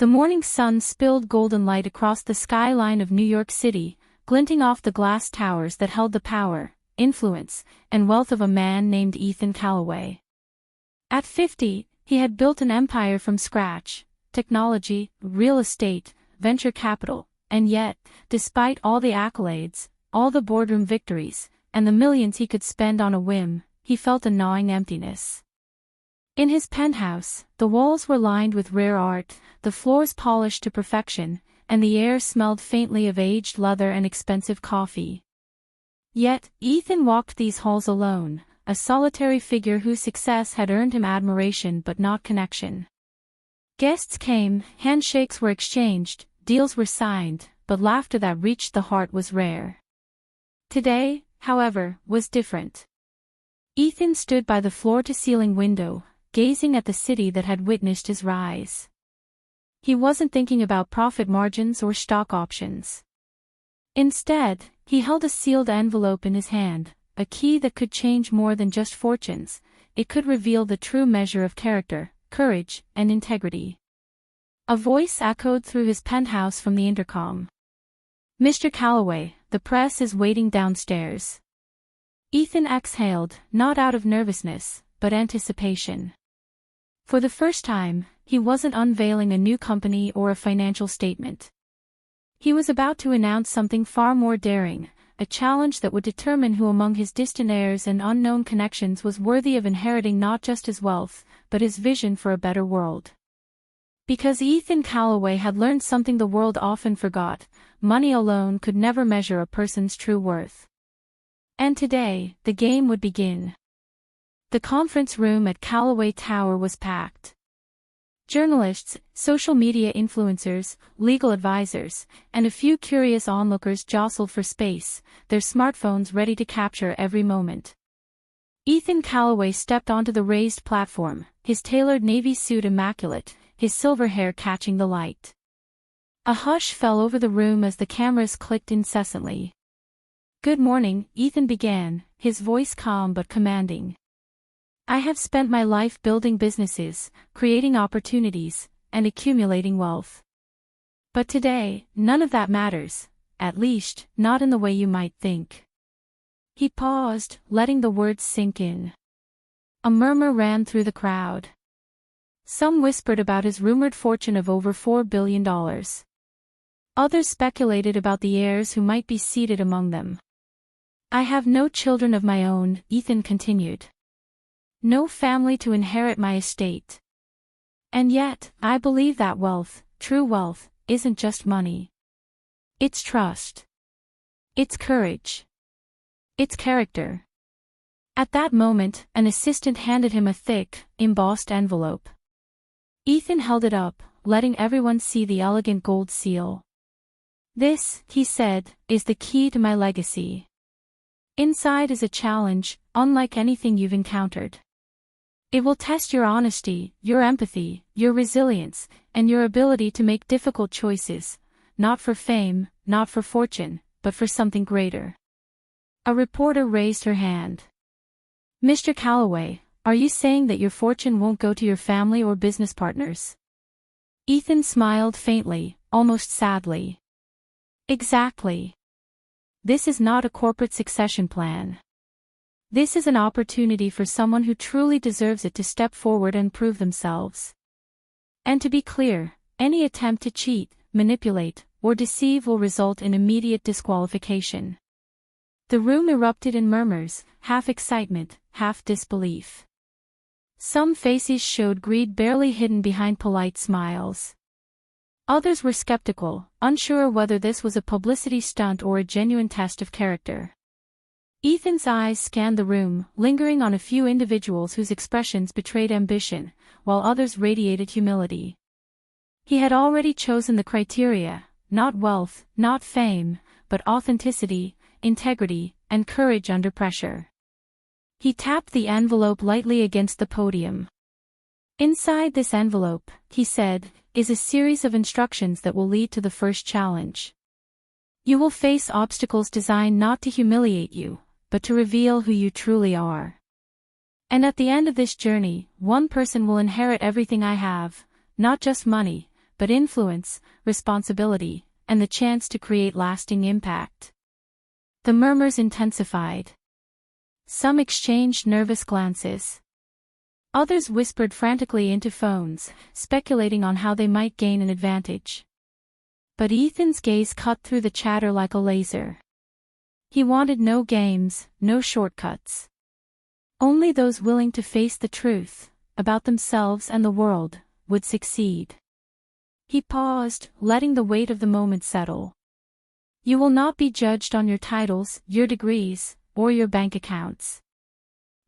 The morning sun spilled golden light across the skyline of New York City, glinting off the glass towers that held the power, influence, and wealth of a man named Ethan Callaway. At 50, he had built an empire from scratch: technology, real estate, venture capital, and yet, despite all the accolades, all the boardroom victories, and the millions he could spend on a whim, he felt a gnawing emptiness. In his penthouse, the walls were lined with rare art, the floors polished to perfection, and the air smelled faintly of aged leather and expensive coffee. Yet, Ethan walked these halls alone, a solitary figure whose success had earned him admiration but not connection. Guests came, handshakes were exchanged, deals were signed, but laughter that reached the heart was rare. Today, however, was different. Ethan stood by the floor-to-ceiling window, gazing at the city that had witnessed his rise. He wasn't thinking about profit margins or stock options. Instead, he held a sealed envelope in his hand, a key that could change more than just fortunes. It could reveal the true measure of character, courage, and integrity. A voice echoed through his penthouse from the intercom. "Mr. Callaway, the press is waiting downstairs." Ethan exhaled, not out of nervousness, but anticipation. For the first time, he wasn't unveiling a new company or a financial statement. He was about to announce something far more daring, a challenge that would determine who among his distant heirs and unknown connections was worthy of inheriting not just his wealth, but his vision for a better world. Because Ethan Callaway had learned something the world often forgot: money alone could never measure a person's true worth. And today, the game would begin. The conference room at Callaway Tower was packed. Journalists, social media influencers, legal advisors, and a few curious onlookers jostled for space, their smartphones ready to capture every moment. Ethan Callaway stepped onto the raised platform, his tailored navy suit immaculate, his silver hair catching the light. A hush fell over the room as the cameras clicked incessantly. "Good morning," Ethan began, his voice calm but commanding. "I have spent my life building businesses, creating opportunities, and accumulating wealth. But today, none of that matters, at least, not in the way you might think." He paused, letting the words sink in. A murmur ran through the crowd. Some whispered about his rumored fortune of over $4 billion. Others speculated about the heirs who might be seated among them. "I have no children of my own," Ethan continued. "No family to inherit my estate. And yet, I believe that wealth, true wealth, isn't just money. It's trust. It's courage. It's character." At that moment, an assistant handed him a thick, embossed envelope. Ethan held it up, letting everyone see the elegant gold seal. "This," he said, "is the key to my legacy. Inside is a challenge, unlike anything you've encountered. It will test your honesty, your empathy, your resilience, and your ability to make difficult choices, not for fame, not for fortune, but for something greater." A reporter raised her hand. "Mr. Callaway, are you saying that your fortune won't go to your family or business partners?" Ethan smiled faintly, almost sadly. "Exactly. This is not a corporate succession plan. This is an opportunity for someone who truly deserves it to step forward and prove themselves. And to be clear, any attempt to cheat, manipulate, or deceive will result in immediate disqualification." The room erupted in murmurs, half excitement, half disbelief. Some faces showed greed barely hidden behind polite smiles. Others were skeptical, unsure whether this was a publicity stunt or a genuine test of character. Ethan's eyes scanned the room, lingering on a few individuals whose expressions betrayed ambition, while others radiated humility. He had already chosen the criteria: not wealth, not fame, but authenticity, integrity, and courage under pressure. He tapped the envelope lightly against the podium. "Inside this envelope," he said, "is a series of instructions that will lead to the first challenge. You will face obstacles designed not to humiliate you, but to reveal who you truly are. And at the end of this journey, one person will inherit everything I have, not just money, but influence, responsibility, and the chance to create lasting impact. The murmurs intensified. Some exchanged nervous glances. Others whispered frantically into phones, speculating on how they might gain an advantage. But Ethan's gaze cut through the chatter like a laser. He wanted no games, no shortcuts. Only those willing to face the truth, about themselves and the world, would succeed. He paused, letting the weight of the moment settle. You will not be judged on your titles, your degrees, or your bank accounts.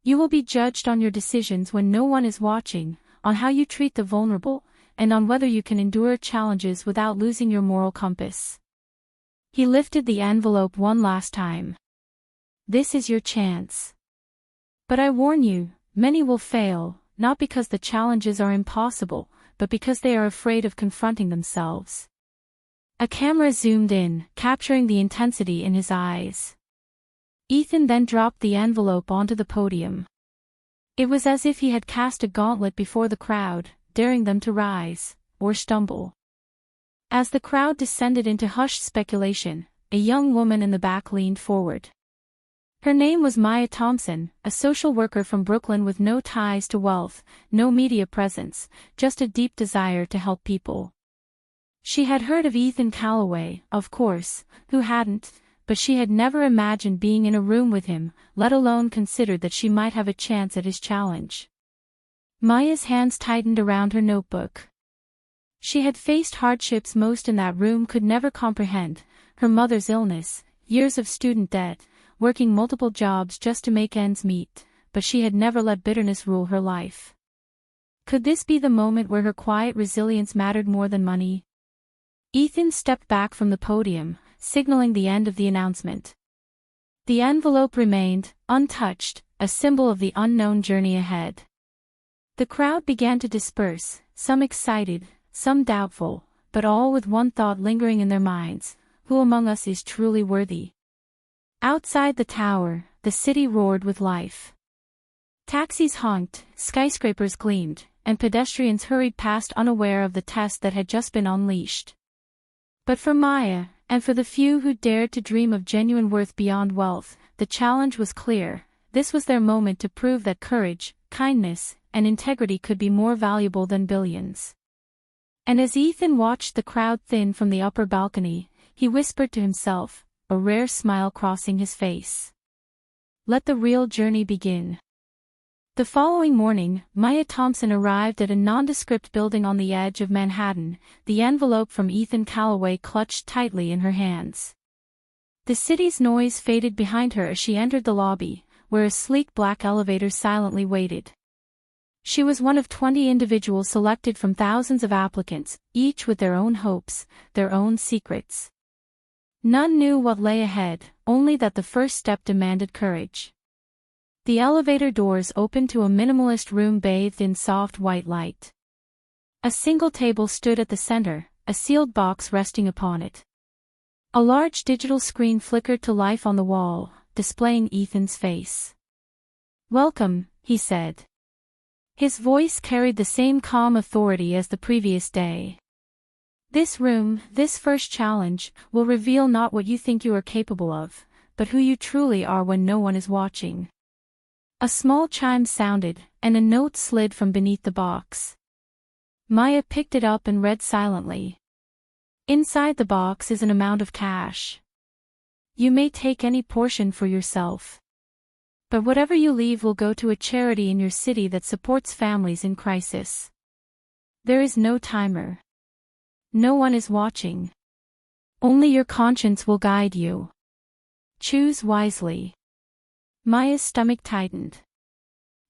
You will be judged on your decisions when no one is watching, on how you treat the vulnerable, and on whether you can endure challenges without losing your moral compass. He lifted the envelope one last time. This is your chance. But I warn you, many will fail, not because the challenges are impossible, but because they are afraid of confronting themselves. A camera zoomed in, capturing the intensity in his eyes. Ethan then dropped the envelope onto the podium. It was as if he had cast a gauntlet before the crowd, daring them to rise, or stumble. As the crowd descended into hushed speculation, a young woman in the back leaned forward. Her name was Maya Thompson, a social worker from Brooklyn with no ties to wealth, no media presence, just a deep desire to help people. She had heard of Ethan Callaway, of course, who hadn't, but she had never imagined being in a room with him, let alone considered that she might have a chance at his challenge. Maya's hands tightened around her notebook. She had faced hardships most in that room could never comprehend, her mother's illness, years of student debt, working multiple jobs just to make ends meet, but she had never let bitterness rule her life. Could this be the moment where her quiet resilience mattered more than money? Ethan stepped back from the podium, signaling the end of the announcement. The envelope remained, untouched, a symbol of the unknown journey ahead. The crowd began to disperse, some excited, some doubtful, but all with one thought lingering in their minds: who among us is truly worthy? Outside the tower, the city roared with life. Taxis honked, skyscrapers gleamed, and pedestrians hurried past unaware of the test that had just been unleashed. But for Maya, and for the few who dared to dream of genuine worth beyond wealth, the challenge was clear. This was their moment to prove that courage, kindness, and integrity could be more valuable than billions. And as Ethan watched the crowd thin from the upper balcony, he whispered to himself, a rare smile crossing his face. Let the real journey begin. The following morning, Maya Thompson arrived at a nondescript building on the edge of Manhattan, the envelope from Ethan Callaway clutched tightly in her hands. The city's noise faded behind her as she entered the lobby, where a sleek black elevator silently waited. She was one of 20 individuals selected from thousands of applicants, each with their own hopes, their own secrets. None knew what lay ahead, only that the first step demanded courage. The elevator doors opened to a minimalist room bathed in soft white light. A single table stood at the center, a sealed box resting upon it. A large digital screen flickered to life on the wall, displaying Ethan's face. "Welcome," he said. His voice carried the same calm authority as the previous day. "This room, this first challenge, will reveal not what you think you are capable of, but who you truly are when no one is watching." A small chime sounded, and a note slid from beneath the box. Maya picked it up and read silently. Inside the box is an amount of cash. You may take any portion for yourself. But whatever you leave will go to a charity in your city that supports families in crisis. There is no timer. No one is watching. Only your conscience will guide you. Choose wisely. Maya's stomach tightened.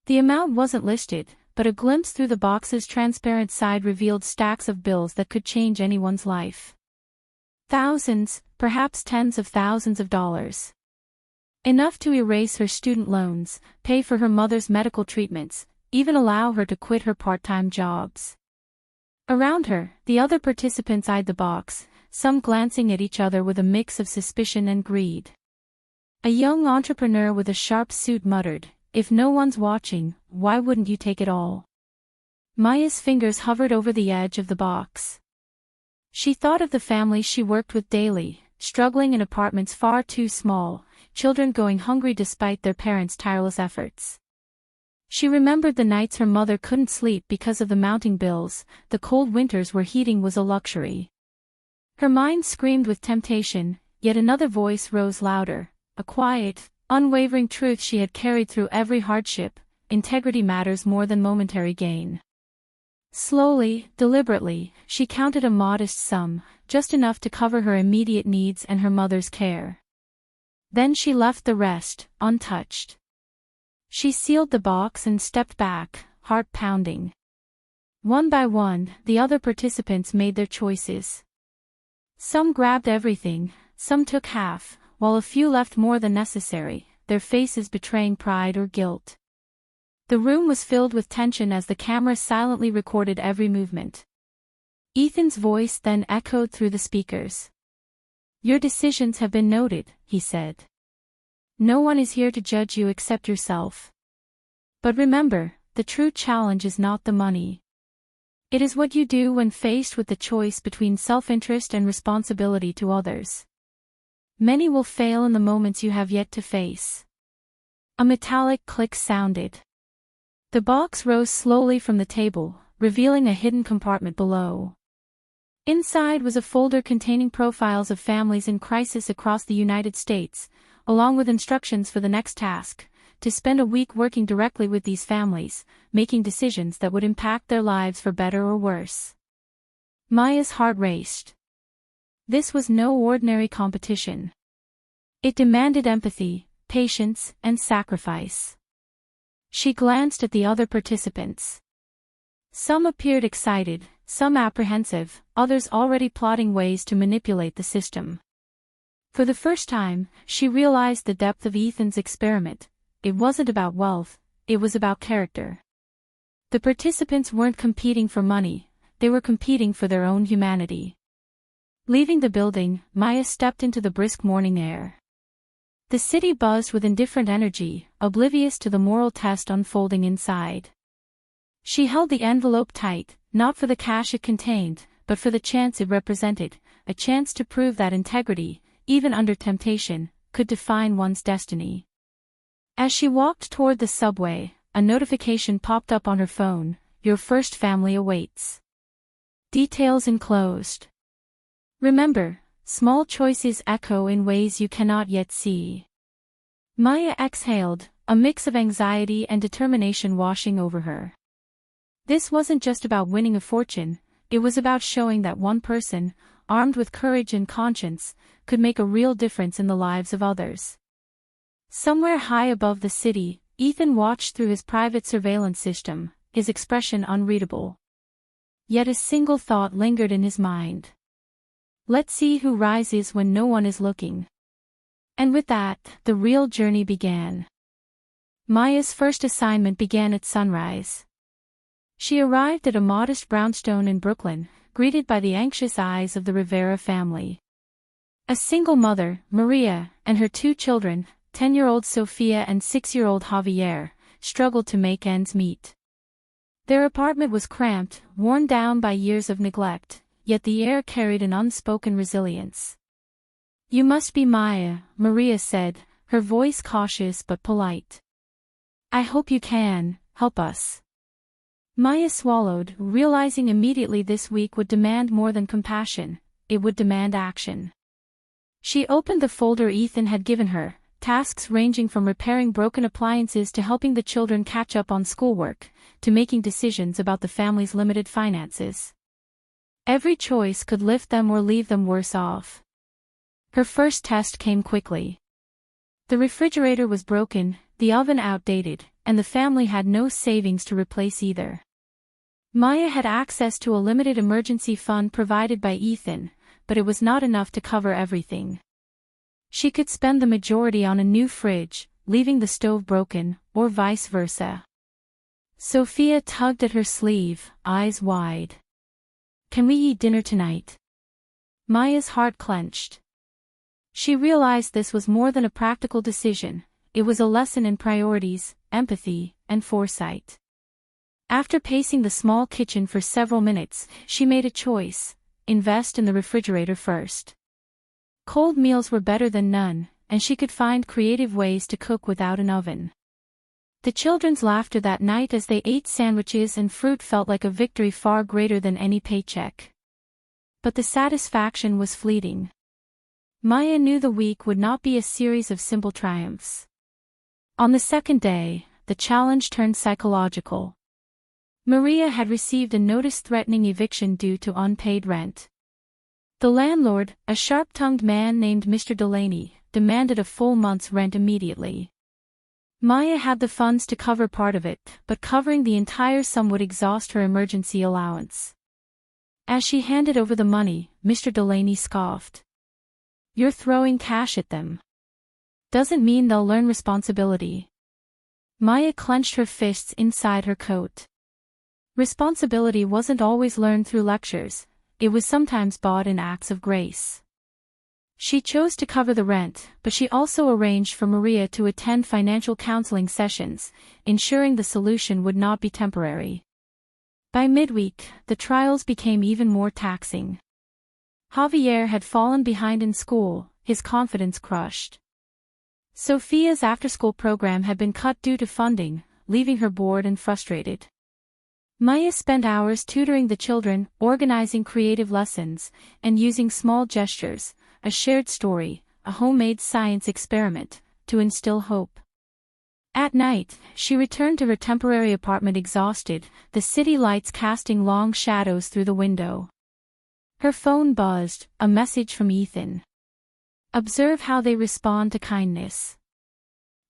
The amount wasn't listed, but a glimpse through the box's transparent side revealed stacks of bills that could change anyone's life. Thousands, perhaps tens of thousands of dollars. Enough to erase her student loans, pay for her mother's medical treatments, even allow her to quit her part-time jobs. Around her, the other participants eyed the box, some glancing at each other with a mix of suspicion and greed. A young entrepreneur with a sharp suit muttered, "If no one's watching, why wouldn't you take it all?" Maya's fingers hovered over the edge of the box. She thought of the families she worked with daily, struggling in apartments far too small, children going hungry despite their parents' tireless efforts. She remembered the nights her mother couldn't sleep because of the mounting bills, the cold winters where heating was a luxury. Her mind screamed with temptation, yet another voice rose louder, a quiet, unwavering truth she had carried through every hardship: integrity matters more than momentary gain. Slowly, deliberately, she counted a modest sum, just enough to cover her immediate needs and her mother's care. Then she left the rest, untouched. She sealed the box and stepped back, heart pounding. One by one, the other participants made their choices. Some grabbed everything, some took half, while a few left more than necessary, their faces betraying pride or guilt. The room was filled with tension as the camera silently recorded every movement. Ethan's voice then echoed through the speakers. "Your decisions have been noted," he said. "No one is here to judge you except yourself. But remember, the true challenge is not the money. It is what you do when faced with the choice between self-interest and responsibility to others. Many will fail in the moments you have yet to face." A metallic click sounded. The box rose slowly from the table, revealing a hidden compartment below. Inside was a folder containing profiles of families in crisis across the United States, along with instructions for the next task: to spend a week working directly with these families, making decisions that would impact their lives for better or worse. Maya's heart raced. This was no ordinary competition. It demanded empathy, patience, and sacrifice. She glanced at the other participants. Some appeared excited, some apprehensive, others already plotting ways to manipulate the system. For the first time, she realized the depth of Ethan's experiment. It wasn't about wealth, it was about character. The participants weren't competing for money, they were competing for their own humanity. Leaving the building, Maya stepped into the brisk morning air. The city buzzed with indifferent energy, oblivious to the moral test unfolding inside. She held the envelope tight, not for the cash it contained, but for the chance it represented, a chance to prove that integrity, even under temptation, could define one's destiny. As she walked toward the subway, a notification popped up on her phone: "Your first family awaits. Details enclosed." Remember, small choices echo in ways you cannot yet see. Maya exhaled, a mix of anxiety and determination washing over her. This wasn't just about winning a fortune, it was about showing that one person, armed with courage and conscience, could make a real difference in the lives of others. Somewhere high above the city, Ethan watched through his private surveillance system, his expression unreadable. Yet a single thought lingered in his mind. Let's see who rises when no one is looking. And with that, the real journey began. Maya's first assignment began at sunrise. She arrived at a modest brownstone in Brooklyn, greeted by the anxious eyes of the Rivera family. A single mother, Maria, and her two children, 10-year-old Sofia and 6-year-old Javier, struggled to make ends meet. Their apartment was cramped, worn down by years of neglect, yet the air carried an unspoken resilience. "You must be Maya," Maria said, her voice cautious but polite. "I hope you can help us." Maya swallowed, realizing immediately this week would demand more than compassion, it would demand action. She opened the folder Ethan had given her, tasks ranging from repairing broken appliances to helping the children catch up on schoolwork, to making decisions about the family's limited finances. Every choice could lift them or leave them worse off. Her first test came quickly. The refrigerator was broken, the oven outdated, and the family had no savings to replace either. Maya had access to a limited emergency fund provided by Ethan, but it was not enough to cover everything. She could spend the majority on a new fridge, leaving the stove broken, or vice versa. Sophia tugged at her sleeve, eyes wide. "Can we eat dinner tonight?" Maya's heart clenched. She realized this was more than a practical decision, it was a lesson in priorities, empathy, and foresight. After pacing the small kitchen for several minutes, she made a choice: invest in the refrigerator first. Cold meals were better than none, and she could find creative ways to cook without an oven. The children's laughter that night as they ate sandwiches and fruit felt like a victory far greater than any paycheck. But the satisfaction was fleeting. Maya knew the week would not be a series of simple triumphs. On the second day, the challenge turned psychological. Maria had received a notice threatening eviction due to unpaid rent. The landlord, a sharp-tongued man named Mr. Delaney, demanded a full month's rent immediately. Maya had the funds to cover part of it, but covering the entire sum would exhaust her emergency allowance. As she handed over the money, Mr. Delaney scoffed. "You're throwing cash at them. Doesn't mean they'll learn responsibility." Maya clenched her fists inside her coat. Responsibility wasn't always learned through lectures, it was sometimes bought in acts of grace. She chose to cover the rent, but she also arranged for Maria to attend financial counseling sessions, ensuring the solution would not be temporary. By midweek, the trials became even more taxing. Javier had fallen behind in school, his confidence crushed. Sophia's after-school program had been cut due to funding, leaving her bored and frustrated. Maya spent hours tutoring the children, organizing creative lessons, and using small gestures, a shared story, a homemade science experiment, to instill hope. At night, she returned to her temporary apartment exhausted, the city lights casting long shadows through the window. Her phone buzzed, a message from Ethan. "Observe how they respond to kindness.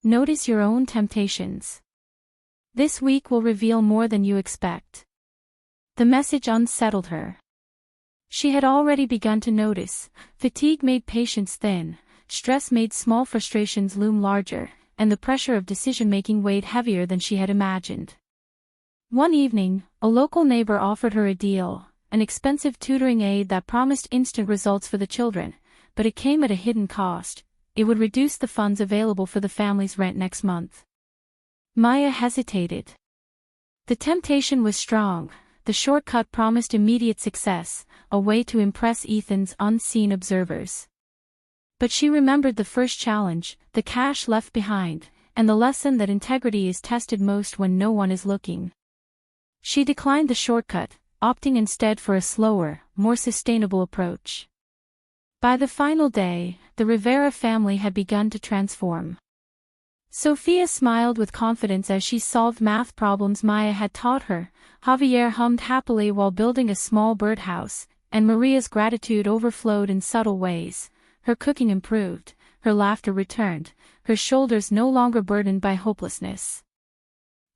Notice your own temptations. This week will reveal more than you expect." The message unsettled her. She had already begun to notice, fatigue made patience thin, stress made small frustrations loom larger, and the pressure of decision-making weighed heavier than she had imagined. One evening, a local neighbor offered her a deal, an expensive tutoring aid that promised instant results for the children, but it came at a hidden cost. It would reduce the funds available for the family's rent next month. Maya hesitated. The temptation was strong. The shortcut promised immediate success, a way to impress Ethan's unseen observers. But she remembered the first challenge, the cash left behind, and the lesson that integrity is tested most when no one is looking. She declined the shortcut, opting instead for a slower, more sustainable approach. By the final day, the Rivera family had begun to transform. Sophia smiled with confidence as she solved math problems Maya had taught her, Javier hummed happily while building a small birdhouse, and Maria's gratitude overflowed in subtle ways. Her cooking improved, her laughter returned, her shoulders no longer burdened by hopelessness.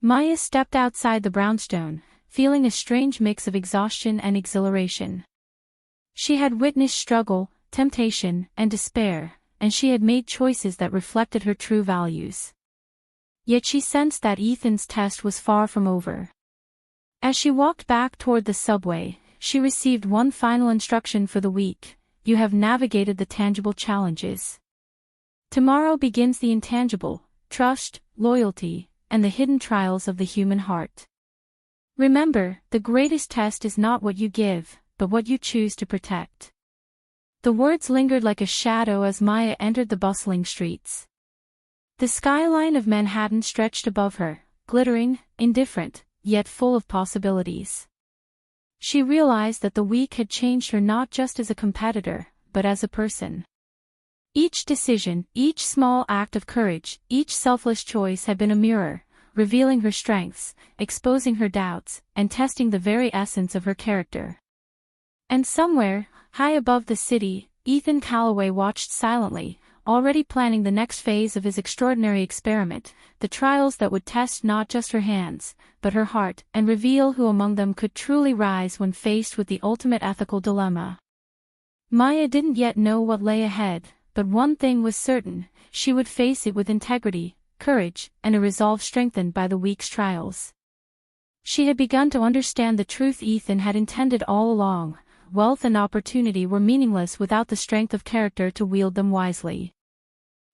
Maya stepped outside the brownstone, feeling a strange mix of exhaustion and exhilaration. She had witnessed struggle, temptation, and despair, and she had made choices that reflected her true values. Yet she sensed that Ethan's test was far from over. As she walked back toward the subway, she received one final instruction for the week: you have navigated the tangible challenges. Tomorrow begins the intangible, trust, loyalty, and the hidden trials of the human heart. Remember, the greatest test is not what you give, but what you choose to protect. The words lingered like a shadow as Maya entered the bustling streets. The skyline of Manhattan stretched above her, glittering, indifferent, yet full of possibilities. She realized that the week had changed her not just as a competitor, but as a person. Each decision, each small act of courage, each selfless choice had been a mirror, revealing her strengths, exposing her doubts, and testing the very essence of her character. And somewhere, high above the city, Ethan Calloway watched silently, already planning the next phase of his extraordinary experiment, the trials that would test not just her hands, but her heart, and reveal who among them could truly rise when faced with the ultimate ethical dilemma. Maya didn't yet know what lay ahead, but one thing was certain: she would face it with integrity, courage, and a resolve strengthened by the week's trials. She had begun to understand the truth Ethan had intended all along: wealth and opportunity were meaningless without the strength of character to wield them wisely.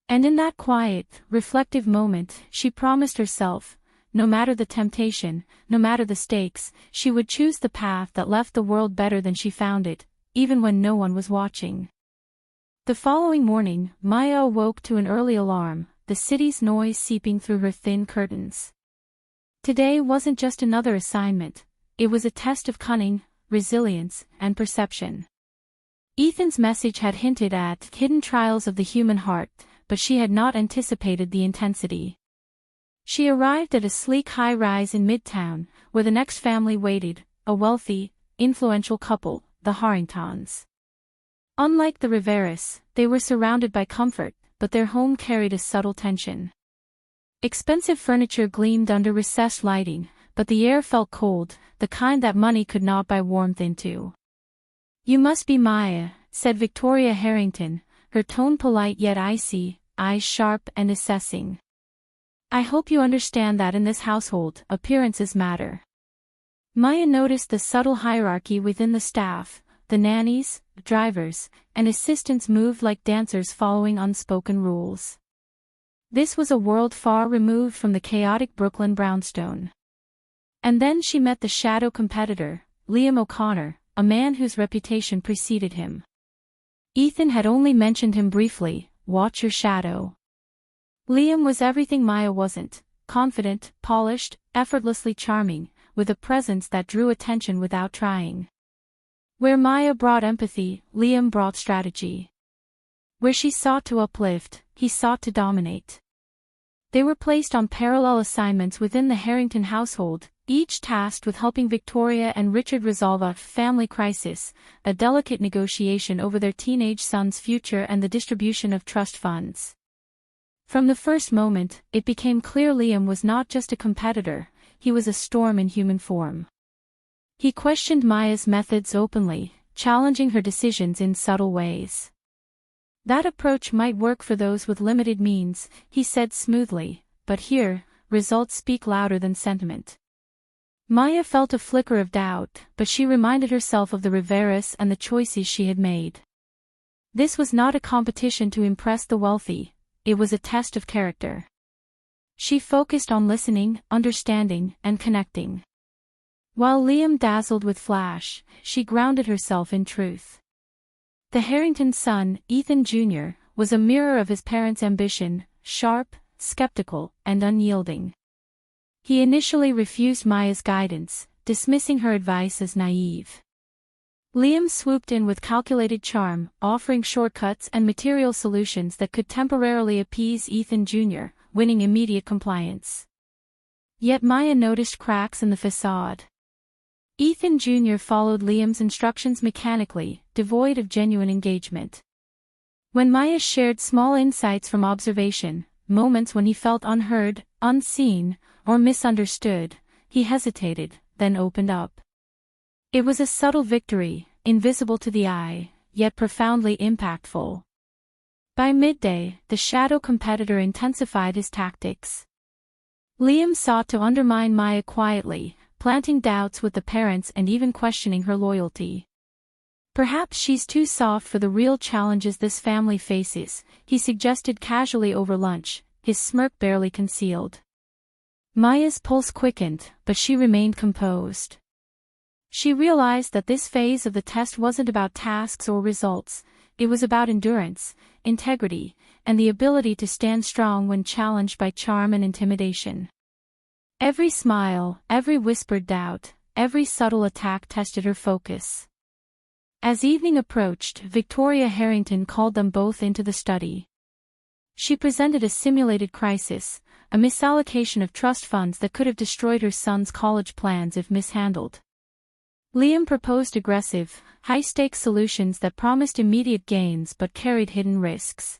And in that quiet, reflective moment, she promised herself, no matter the temptation, no matter the stakes, she would choose the path that left the world better than she found it, even when no one was watching. The following morning, Maya awoke to an early alarm, the city's noise seeping through her thin curtains. Today wasn't just another assignment, it was a test of cunning, resilience, and perception. Ethan's message had hinted at hidden trials of the human heart, but she had not anticipated the intensity. She arrived at a sleek high-rise in Midtown, where the next family waited, a wealthy, influential couple, the Harringtons. Unlike the Riveras, they were surrounded by comfort, but their home carried a subtle tension. Expensive furniture gleamed under recessed lighting, but the air felt cold, the kind that money could not buy warmth into. "You must be Maya," said Victoria Harrington, her tone polite yet icy, eyes sharp and assessing. "I hope you understand that in this household, appearances matter." Maya noticed the subtle hierarchy within the staff. The nannies, drivers, and assistants moved like dancers following unspoken rules. This was a world far removed from the chaotic Brooklyn brownstone. And then she met the shadow competitor, Liam O'Connor, a man whose reputation preceded him. Ethan had only mentioned him briefly, watch your shadow. Liam was everything Maya wasn't, confident, polished, effortlessly charming, with a presence that drew attention without trying. Where Maya brought empathy, Liam brought strategy. Where she sought to uplift, he sought to dominate. They were placed on parallel assignments within the Harrington household, each tasked with helping Victoria and Richard resolve a family crisis, a delicate negotiation over their teenage son's future and the distribution of trust funds. From the first moment, it became clear Liam was not just a competitor, he was a storm in human form. He questioned Maya's methods openly, challenging her decisions in subtle ways. "That approach might work for those with limited means," he said smoothly, "but here, results speak louder than sentiment." Maya felt a flicker of doubt, but she reminded herself of the Riveras and the choices she had made. This was not a competition to impress the wealthy, it was a test of character. She focused on listening, understanding, and connecting. While Liam dazzled with flash, she grounded herself in truth. The Harrington son, Ethan Jr., was a mirror of his parents' ambition, sharp, skeptical, and unyielding. He initially refused Maya's guidance, dismissing her advice as naive. Liam swooped in with calculated charm, offering shortcuts and material solutions that could temporarily appease Ethan Jr., winning immediate compliance. Yet Maya noticed cracks in the facade. Ethan Jr. followed Liam's instructions mechanically, devoid of genuine engagement. When Maya shared small insights from observation, moments when he felt unheard, unseen, or misunderstood, he hesitated, then opened up. It was a subtle victory, invisible to the eye, yet profoundly impactful. By midday, the shadow competitor intensified his tactics. Liam sought to undermine Maya quietly, planting doubts with the parents and even questioning her loyalty. "Perhaps she's too soft for the real challenges this family faces," he suggested casually over lunch, his smirk barely concealed. Maya's pulse quickened, but she remained composed. She realized that this phase of the test wasn't about tasks or results, it was about endurance, integrity, and the ability to stand strong when challenged by charm and intimidation. Every smile, every whispered doubt, every subtle attack tested her focus. As evening approached, Victoria Harrington called them both into the study. She presented a simulated crisis, a misallocation of trust funds that could have destroyed her son's college plans if mishandled. Liam proposed aggressive, high-stakes solutions that promised immediate gains but carried hidden risks.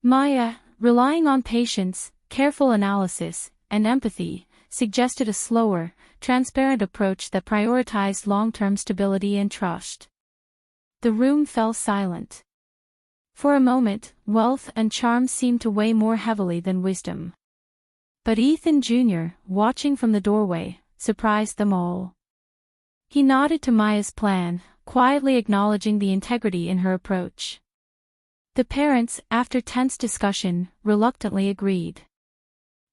Maya, relying on patience, careful analysis, and empathy, suggested a slower, transparent approach that prioritized long-term stability and trust. The room fell silent. For a moment, wealth and charm seemed to weigh more heavily than wisdom. But Ethan Jr., watching from the doorway, surprised them all. He nodded to Maya's plan, quietly acknowledging the integrity in her approach. The parents, after tense discussion, reluctantly agreed.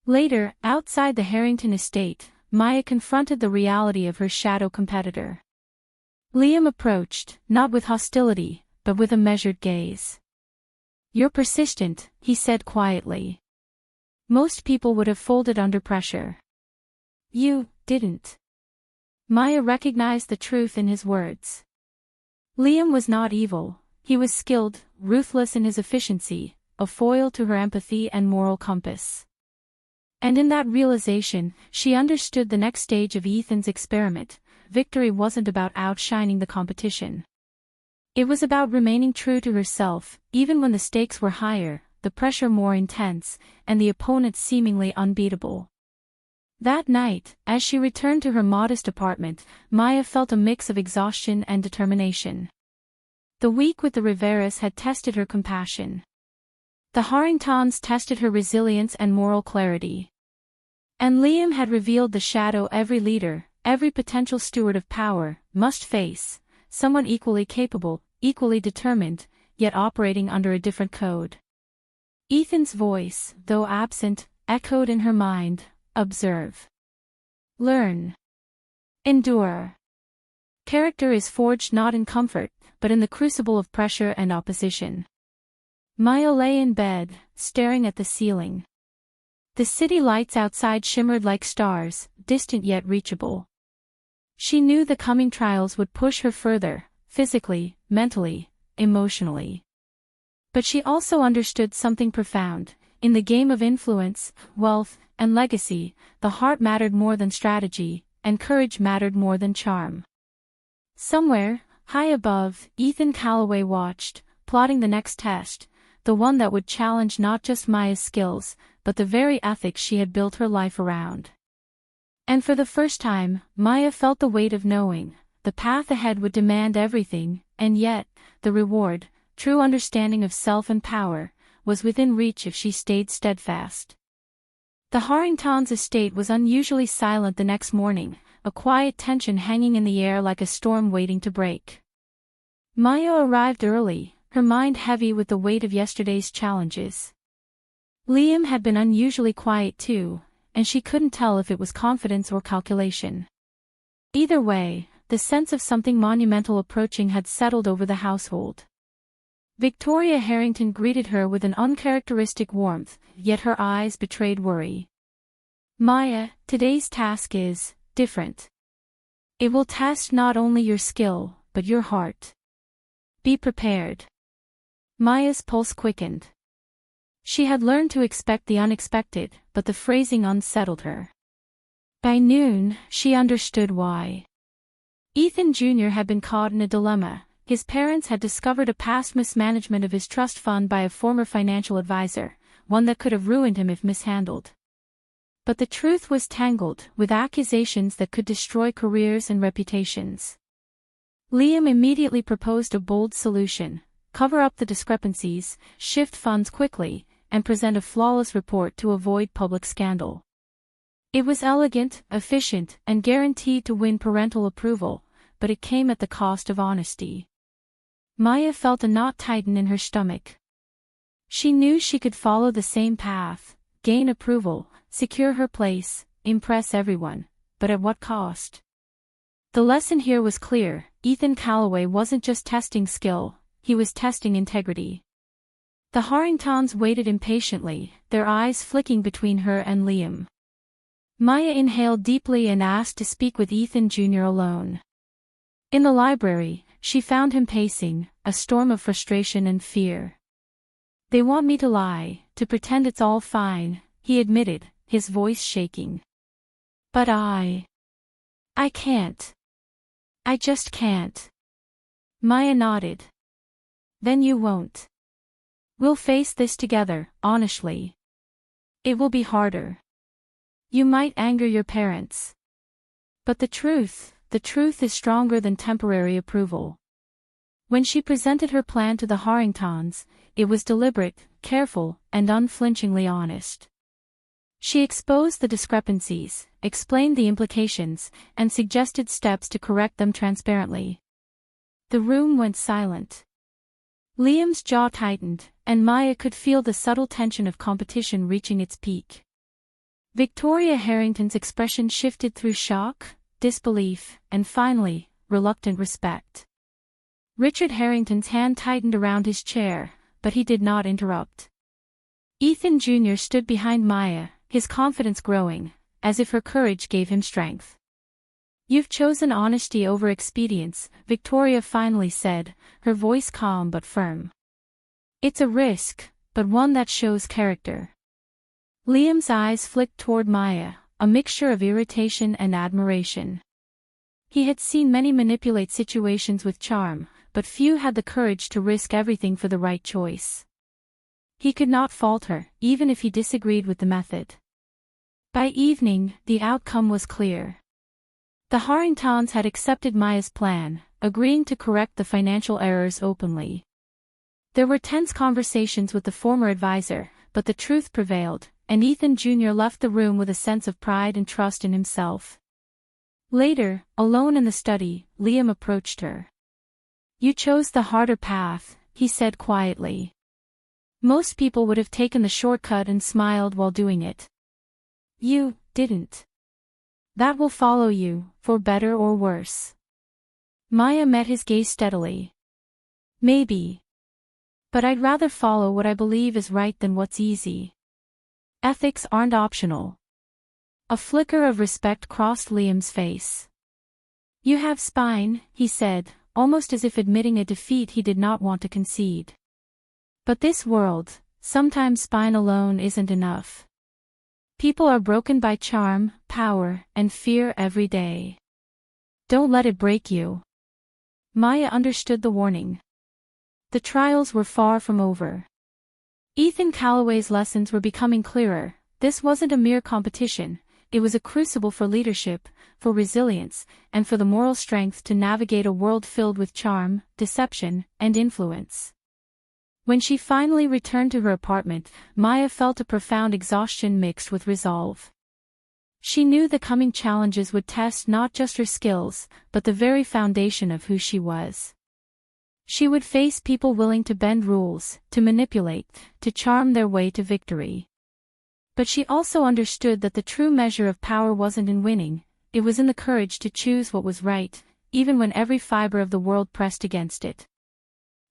Later, outside the Harrington estate, Maya confronted the reality of her shadow competitor. Liam approached, not with hostility, but with a measured gaze. "You're persistent," he said quietly. "Most people would have folded under pressure. You didn't." Maya recognized the truth in his words. Liam was not evil, he was skilled, ruthless in his efficiency, a foil to her empathy and moral compass. And in that realization, she understood the next stage of Ethan's experiment. Victory wasn't about outshining the competition. It was about remaining true to herself, even when the stakes were higher, the pressure more intense, and the opponent seemingly unbeatable. That night, as she returned to her modest apartment, Maya felt a mix of exhaustion and determination. The week with the Riveras had tested her compassion. The Harringtons tested her resilience and moral clarity. And Liam had revealed the shadow every leader, every potential steward of power, must face, someone equally capable, equally determined, yet operating under a different code. Ethan's voice, though absent, echoed in her mind: observe. Learn. Endure. Character is forged not in comfort, but in the crucible of pressure and opposition. Maya lay in bed, staring at the ceiling. The city lights outside shimmered like stars, distant yet reachable. She knew the coming trials would push her further, physically, mentally, emotionally. But she also understood something profound. In the game of influence, wealth, and legacy, the heart mattered more than strategy, and courage mattered more than charm. Somewhere, high above, Ethan Calloway watched, plotting the next test, the one that would challenge not just Maya's skills, but the very ethics she had built her life around. And for the first time, Maya felt the weight of knowing. The path ahead would demand everything, and yet, the reward, true understanding of self and power, was within reach if she stayed steadfast. The Harringtons' estate was unusually silent the next morning, a quiet tension hanging in the air like a storm waiting to break. Maya arrived early, her mind heavy with the weight of yesterday's challenges. Liam had been unusually quiet too, and she couldn't tell if it was confidence or calculation. Either way, the sense of something monumental approaching had settled over the household. Victoria Harrington greeted her with an uncharacteristic warmth, yet her eyes betrayed worry. "Maya, today's task is different. It will test not only your skill, but your heart. Be prepared." Maya's pulse quickened. She had learned to expect the unexpected, but the phrasing unsettled her. By noon, she understood why. Ethan Jr. had been caught in a dilemma. His parents had discovered a past mismanagement of his trust fund by a former financial advisor, one that could have ruined him if mishandled. But the truth was tangled with accusations that could destroy careers and reputations. Liam immediately proposed a bold solution: cover up the discrepancies, shift funds quickly, and present a flawless report to avoid public scandal. It was elegant, efficient, and guaranteed to win parental approval, but it came at the cost of honesty. Maya felt a knot tighten in her stomach. She knew she could follow the same path, gain approval, secure her place, impress everyone, but at what cost? The lesson here was clear: Ethan Calloway wasn't just testing skill, he was testing integrity. The Harringtons waited impatiently, their eyes flicking between her and Liam. Maya inhaled deeply and asked to speak with Ethan Jr. alone. In the library, she found him pacing, a storm of frustration and fear. "They want me to lie, to pretend it's all fine," he admitted, his voice shaking. "But I can't. I just can't." Maya nodded. "Then you won't. We'll face this together, honestly. It will be harder. You might anger your parents. But the truth is stronger than temporary approval." When she presented her plan to the Harringtons, it was deliberate, careful, and unflinchingly honest. She exposed the discrepancies, explained the implications, and suggested steps to correct them transparently. The room went silent. Liam's jaw tightened, and Maya could feel the subtle tension of competition reaching its peak. Victoria Harrington's expression shifted through shock, disbelief, and finally, reluctant respect. Richard Harrington's hand tightened around his chair, but he did not interrupt. Ethan Jr. stood behind Maya, his confidence growing, as if her courage gave him strength. "You've chosen honesty over expedience," Victoria finally said, her voice calm but firm. "It's a risk, but one that shows character." Liam's eyes flicked toward Maya, a mixture of irritation and admiration. He had seen many manipulate situations with charm, but few had the courage to risk everything for the right choice. He could not fault her, even if he disagreed with the method. By evening, the outcome was clear. The Harringtons had accepted Maya's plan, agreeing to correct the financial errors openly. There were tense conversations with the former advisor, but the truth prevailed, and Ethan Jr. left the room with a sense of pride and trust in himself. Later, alone in the study, Liam approached her. "You chose the harder path," he said quietly. "Most people would have taken the shortcut and smiled while doing it. You didn't. That will follow you, for better or worse." Maya met his gaze steadily. "Maybe. But I'd rather follow what I believe is right than what's easy. Ethics aren't optional." A flicker of respect crossed Liam's face. "You have spine," he said, almost as if admitting a defeat he did not want to concede. "But this world, sometimes spine alone isn't enough. People are broken by charm, power, and fear every day. Don't let it break you." Maya understood the warning. The trials were far from over. Ethan Callaway's lessons were becoming clearer. This wasn't a mere competition, it was a crucible for leadership, for resilience, and for the moral strength to navigate a world filled with charm, deception, and influence. When she finally returned to her apartment, Maya felt a profound exhaustion mixed with resolve. She knew the coming challenges would test not just her skills, but the very foundation of who she was. She would face people willing to bend rules, to manipulate, to charm their way to victory. But she also understood that the true measure of power wasn't in winning, it was in the courage to choose what was right, even when every fiber of the world pressed against it.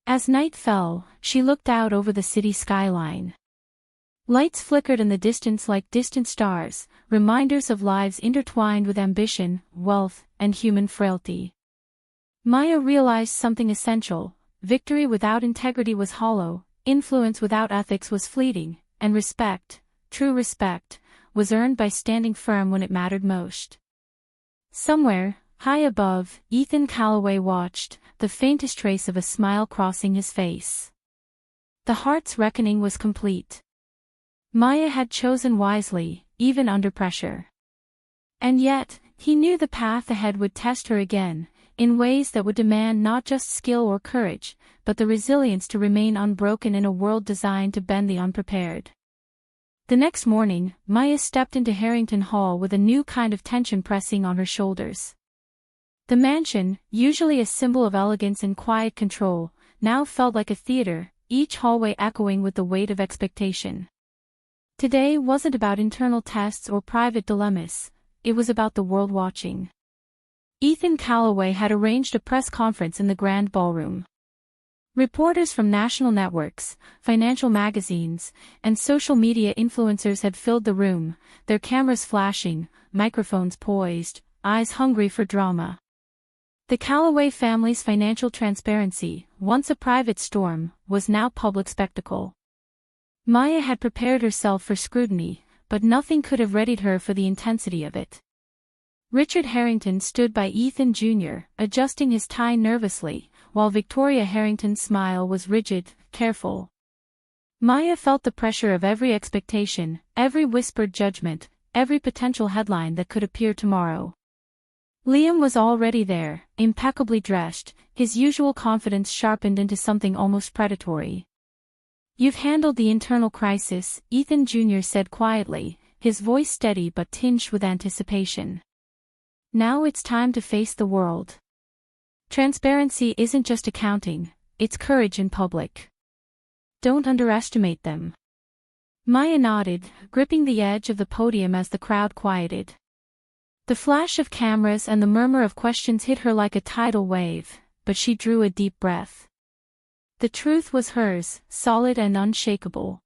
As night fell, she looked out over the city skyline. Lights flickered in the distance like distant stars, reminders of lives intertwined with ambition, wealth, and human frailty. Maya realized something essential: victory without integrity was hollow, influence without ethics was fleeting, and respect, true respect, was earned by standing firm when it mattered most. Somewhere, high above, Ethan Callaway watched, the faintest trace of a smile crossing his face. The heart's reckoning was complete. Maya had chosen wisely, even under pressure. And yet, he knew the path ahead would test her again, in ways that would demand not just skill or courage, but the resilience to remain unbroken in a world designed to bend the unprepared. The next morning, Maya stepped into Harrington Hall with a new kind of tension pressing on her shoulders. The mansion, usually a symbol of elegance and quiet control, now felt like a theater, each hallway echoing with the weight of expectation. Today wasn't about internal tests or private dilemmas, it was about the world watching. Ethan Callaway had arranged a press conference in the grand ballroom. Reporters from national networks, financial magazines, and social media influencers had filled the room, their cameras flashing, microphones poised, eyes hungry for drama. The Callaway family's financial transparency, once a private storm, was now public spectacle. Maya had prepared herself for scrutiny, but nothing could have readied her for the intensity of it. Richard Harrington stood by Ethan Jr., adjusting his tie nervously, while Victoria Harrington's smile was rigid, careful. Maya felt the pressure of every expectation, every whispered judgment, every potential headline that could appear tomorrow. Liam was already there, impeccably dressed, his usual confidence sharpened into something almost predatory. "You've handled the internal crisis," Ethan Jr. said quietly, his voice steady but tinged with anticipation. "Now it's time to face the world. Transparency isn't just accounting, it's courage in public. Don't underestimate them." Maya nodded, gripping the edge of the podium as the crowd quieted. The flash of cameras and the murmur of questions hit her like a tidal wave, but she drew a deep breath. The truth was hers, solid and unshakable.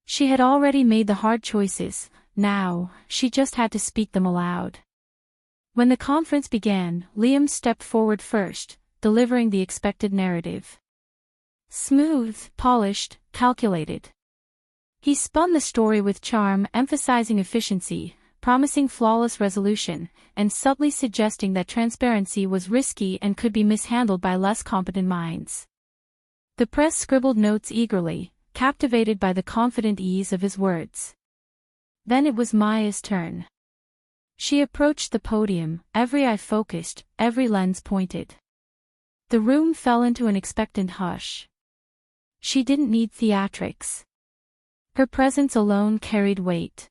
She had already made the hard choices, now, she just had to speak them aloud. When the conference began, Liam stepped forward first, delivering the expected narrative. Smooth, polished, calculated. He spun the story with charm, emphasizing efficiency, promising flawless resolution, and subtly suggesting that transparency was risky and could be mishandled by less competent minds. The press scribbled notes eagerly, captivated by the confident ease of his words. Then it was Maya's turn. She approached the podium, every eye focused, every lens pointed. The room fell into an expectant hush. She didn't need theatrics. Her presence alone carried weight.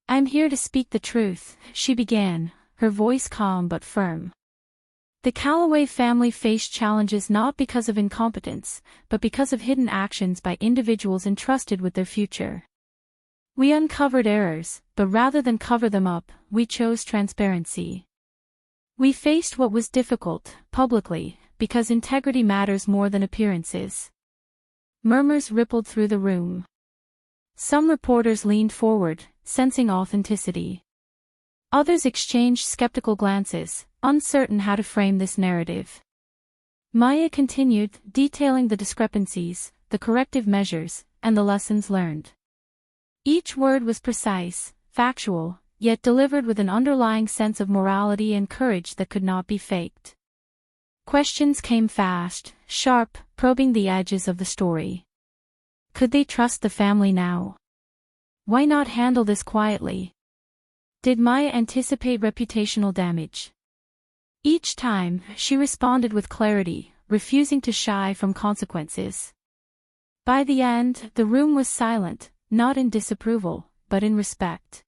"I'm here to speak the truth," she began, her voice calm but firm. The Calloway family faced challenges not because of incompetence, but because of hidden actions by individuals entrusted with their future. We uncovered errors, but rather than cover them up, we chose transparency. We faced what was difficult, publicly, because integrity matters more than appearances. Murmurs rippled through the room. Some reporters leaned forward, sensing authenticity. Others exchanged skeptical glances, uncertain how to frame this narrative. Maya continued, detailing the discrepancies, the corrective measures, and the lessons learned. Each word was precise, factual, yet delivered with an underlying sense of morality and courage that could not be faked. Questions came fast, sharp, probing the edges of the story. Could they trust the family now? Why not handle this quietly? Did Maya anticipate reputational damage? Each time, she responded with clarity, refusing to shy from consequences. By the end, the room was silent, not in disapproval, but in respect.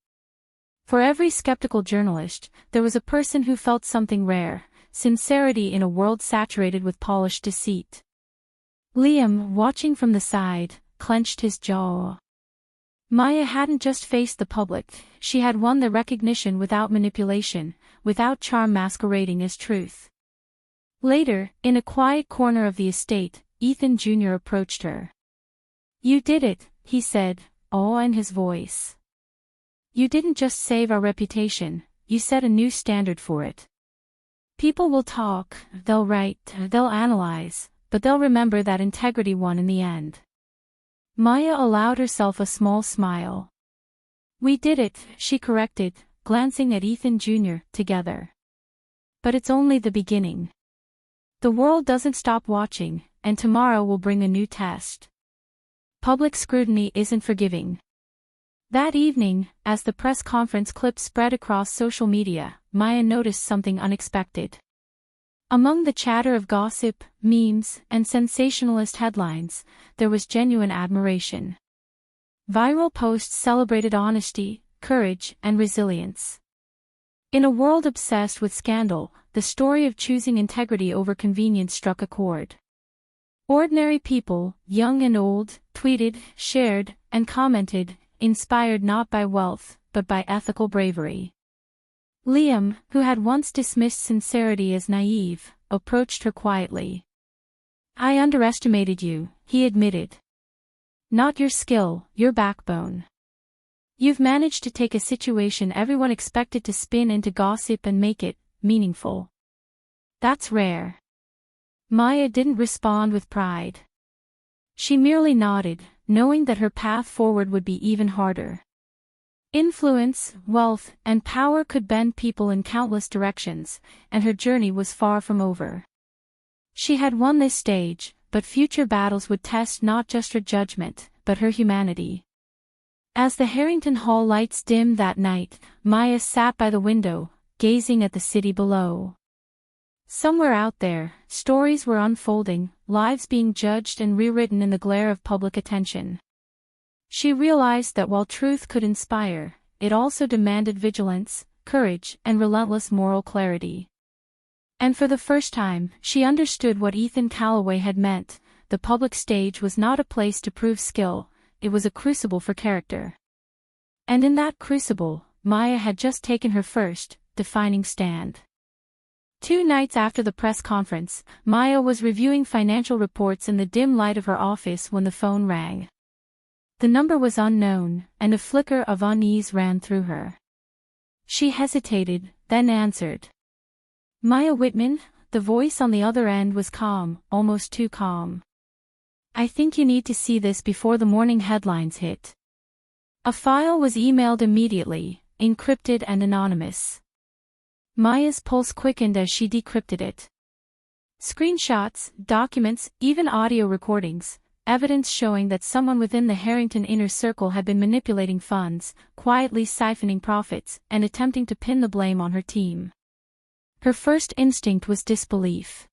For every skeptical journalist, there was a person who felt something rare, sincerity in a world saturated with polished deceit. Liam, watching from the side, clenched his jaw. Maya hadn't just faced the public, she had won the recognition without manipulation, without charm masquerading as truth. Later, in a quiet corner of the estate, Ethan Jr. approached her. "You did it," he said, awe in his voice. "You didn't just save our reputation, you set a new standard for it. People will talk, they'll write, they'll analyze, but they'll remember that integrity won in the end." Maya allowed herself a small smile. "We did it," she corrected, glancing at Ethan Jr., "together. But it's only the beginning. The world doesn't stop watching, and tomorrow will bring a new test. Public scrutiny isn't forgiving." That evening, as the press conference clips spread across social media, Maya noticed something unexpected. Among the chatter of gossip, memes, and sensationalist headlines, there was genuine admiration. Viral posts celebrated honesty, courage, and resilience. In a world obsessed with scandal, the story of choosing integrity over convenience struck a chord. Ordinary people, young and old, tweeted, shared, and commented, inspired not by wealth, but by ethical bravery. Liam, who had once dismissed sincerity as naive, approached her quietly. "I underestimated you," he admitted. "Not your skill, your backbone. You've managed to take a situation everyone expected to spin into gossip and make it meaningful. That's rare." Maya didn't respond with pride. She merely nodded, knowing that her path forward would be even harder. Influence, wealth, and power could bend people in countless directions, and her journey was far from over. She had won this stage, but future battles would test not just her judgment, but her humanity. As the Harrington Hall lights dimmed that night, Maya sat by the window, gazing at the city below. Somewhere out there, stories were unfolding, lives being judged and rewritten in the glare of public attention. She realized that while truth could inspire, it also demanded vigilance, courage, and relentless moral clarity. And for the first time, she understood what Ethan Calloway had meant. The public stage was not a place to prove skill, it was a crucible for character. And in that crucible, Maya had just taken her first, defining stand. 2 nights after the press conference, Maya was reviewing financial reports in the dim light of her office when the phone rang. The number was unknown, and a flicker of unease ran through her. She hesitated, then answered. Maya Whitman, the voice on the other end was calm, almost too calm. I think you need to see this before the morning headlines hit. A file was emailed immediately, encrypted and anonymous. Maya's pulse quickened as she decrypted it. Screenshots, documents, even audio recordings, evidence showing that someone within the Harrington inner circle had been manipulating funds, quietly siphoning profits, and attempting to pin the blame on her team. Her first instinct was disbelief.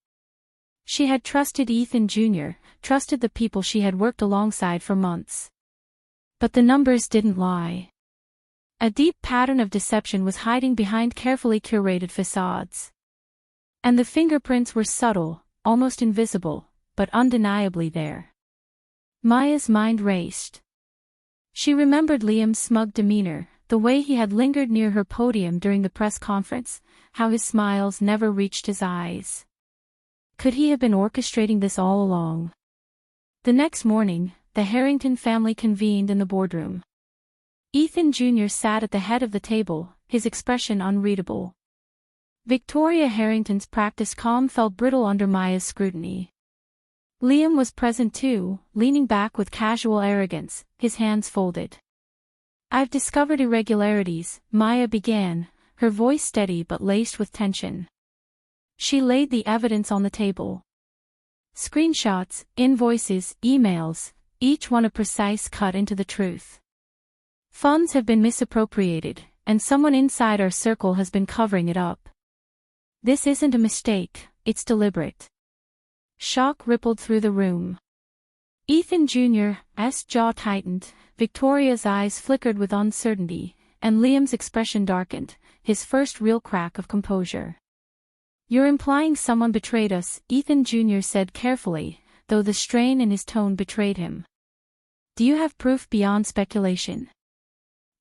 She had trusted Ethan Jr., trusted the people she had worked alongside for months. But the numbers didn't lie. A deep pattern of deception was hiding behind carefully curated facades. And the fingerprints were subtle, almost invisible, but undeniably there. Maya's mind raced. She remembered Liam's smug demeanor, the way he had lingered near her podium during the press conference, how his smiles never reached his eyes. Could he have been orchestrating this all along? The next morning, the Harrington family convened in the boardroom. Ethan Jr. sat at the head of the table, his expression unreadable. Victoria Harrington's practiced calm felt brittle under Maya's scrutiny. Liam was present too, leaning back with casual arrogance, his hands folded. I've discovered irregularities, Maya began, her voice steady but laced with tension. She laid the evidence on the table. Screenshots, invoices, emails, each one a precise cut into the truth. Funds have been misappropriated, and someone inside our circle has been covering it up. This isn't a mistake, it's deliberate. Shock rippled through the room. Ethan Jr.'s jaw tightened, Victoria's eyes flickered with uncertainty, and Liam's expression darkened, his first real crack of composure. You're implying someone betrayed us, Ethan Jr. said carefully, though the strain in his tone betrayed him. Do you have proof beyond speculation?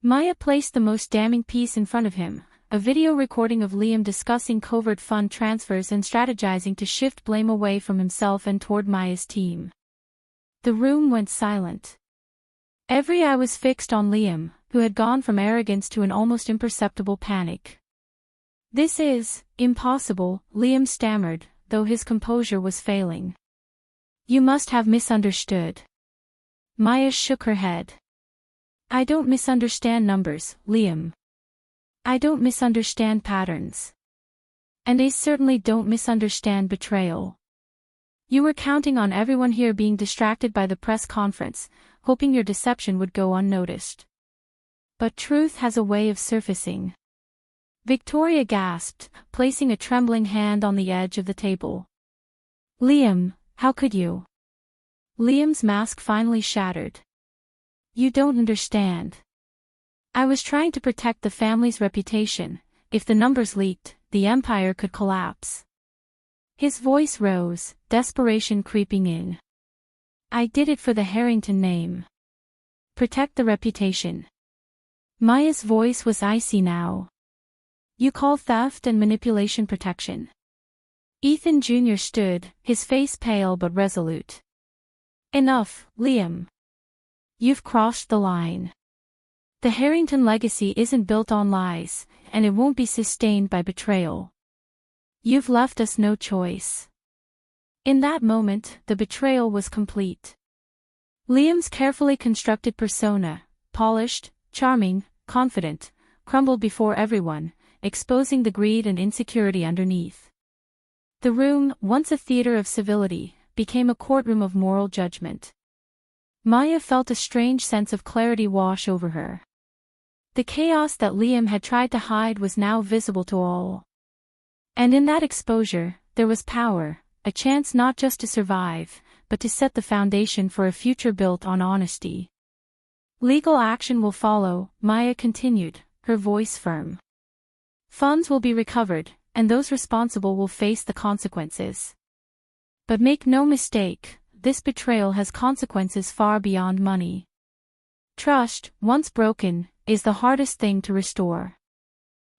Maya placed the most damning piece in front of him, a video recording of Liam discussing covert fund transfers and strategizing to shift blame away from himself and toward Maya's team. The room went silent. Every eye was fixed on Liam, who had gone from arrogance to an almost imperceptible panic. This is impossible, Liam stammered, though his composure was failing. You must have misunderstood. Maya shook her head. I don't misunderstand numbers, Liam. I don't misunderstand patterns. And I certainly don't misunderstand betrayal. You were counting on everyone here being distracted by the press conference, hoping your deception would go unnoticed. But truth has a way of surfacing. Victoria gasped, placing a trembling hand on the edge of the table. Liam, how could you? Liam's mask finally shattered. You don't understand. I was trying to protect the family's reputation. If the numbers leaked, the empire could collapse. His voice rose, desperation creeping in. I did it for the Harrington name. Protect the reputation. Maya's voice was icy now. You call theft and manipulation protection. Ethan Jr. stood, his face pale but resolute. Enough, Liam. You've crossed the line. The Harrington legacy isn't built on lies, and it won't be sustained by betrayal. You've left us no choice. In that moment, the betrayal was complete. Liam's carefully constructed persona, polished, charming, confident, crumbled before everyone, exposing the greed and insecurity underneath. The room, once a theater of civility, became a courtroom of moral judgment. Maya felt a strange sense of clarity wash over her. The chaos that Liam had tried to hide was now visible to all. And in that exposure, there was power, a chance not just to survive, but to set the foundation for a future built on honesty. Legal action will follow, Maya continued, her voice firm. Funds will be recovered, and those responsible will face the consequences. But make no mistake, this betrayal has consequences far beyond money. Trust, once broken, is the hardest thing to restore.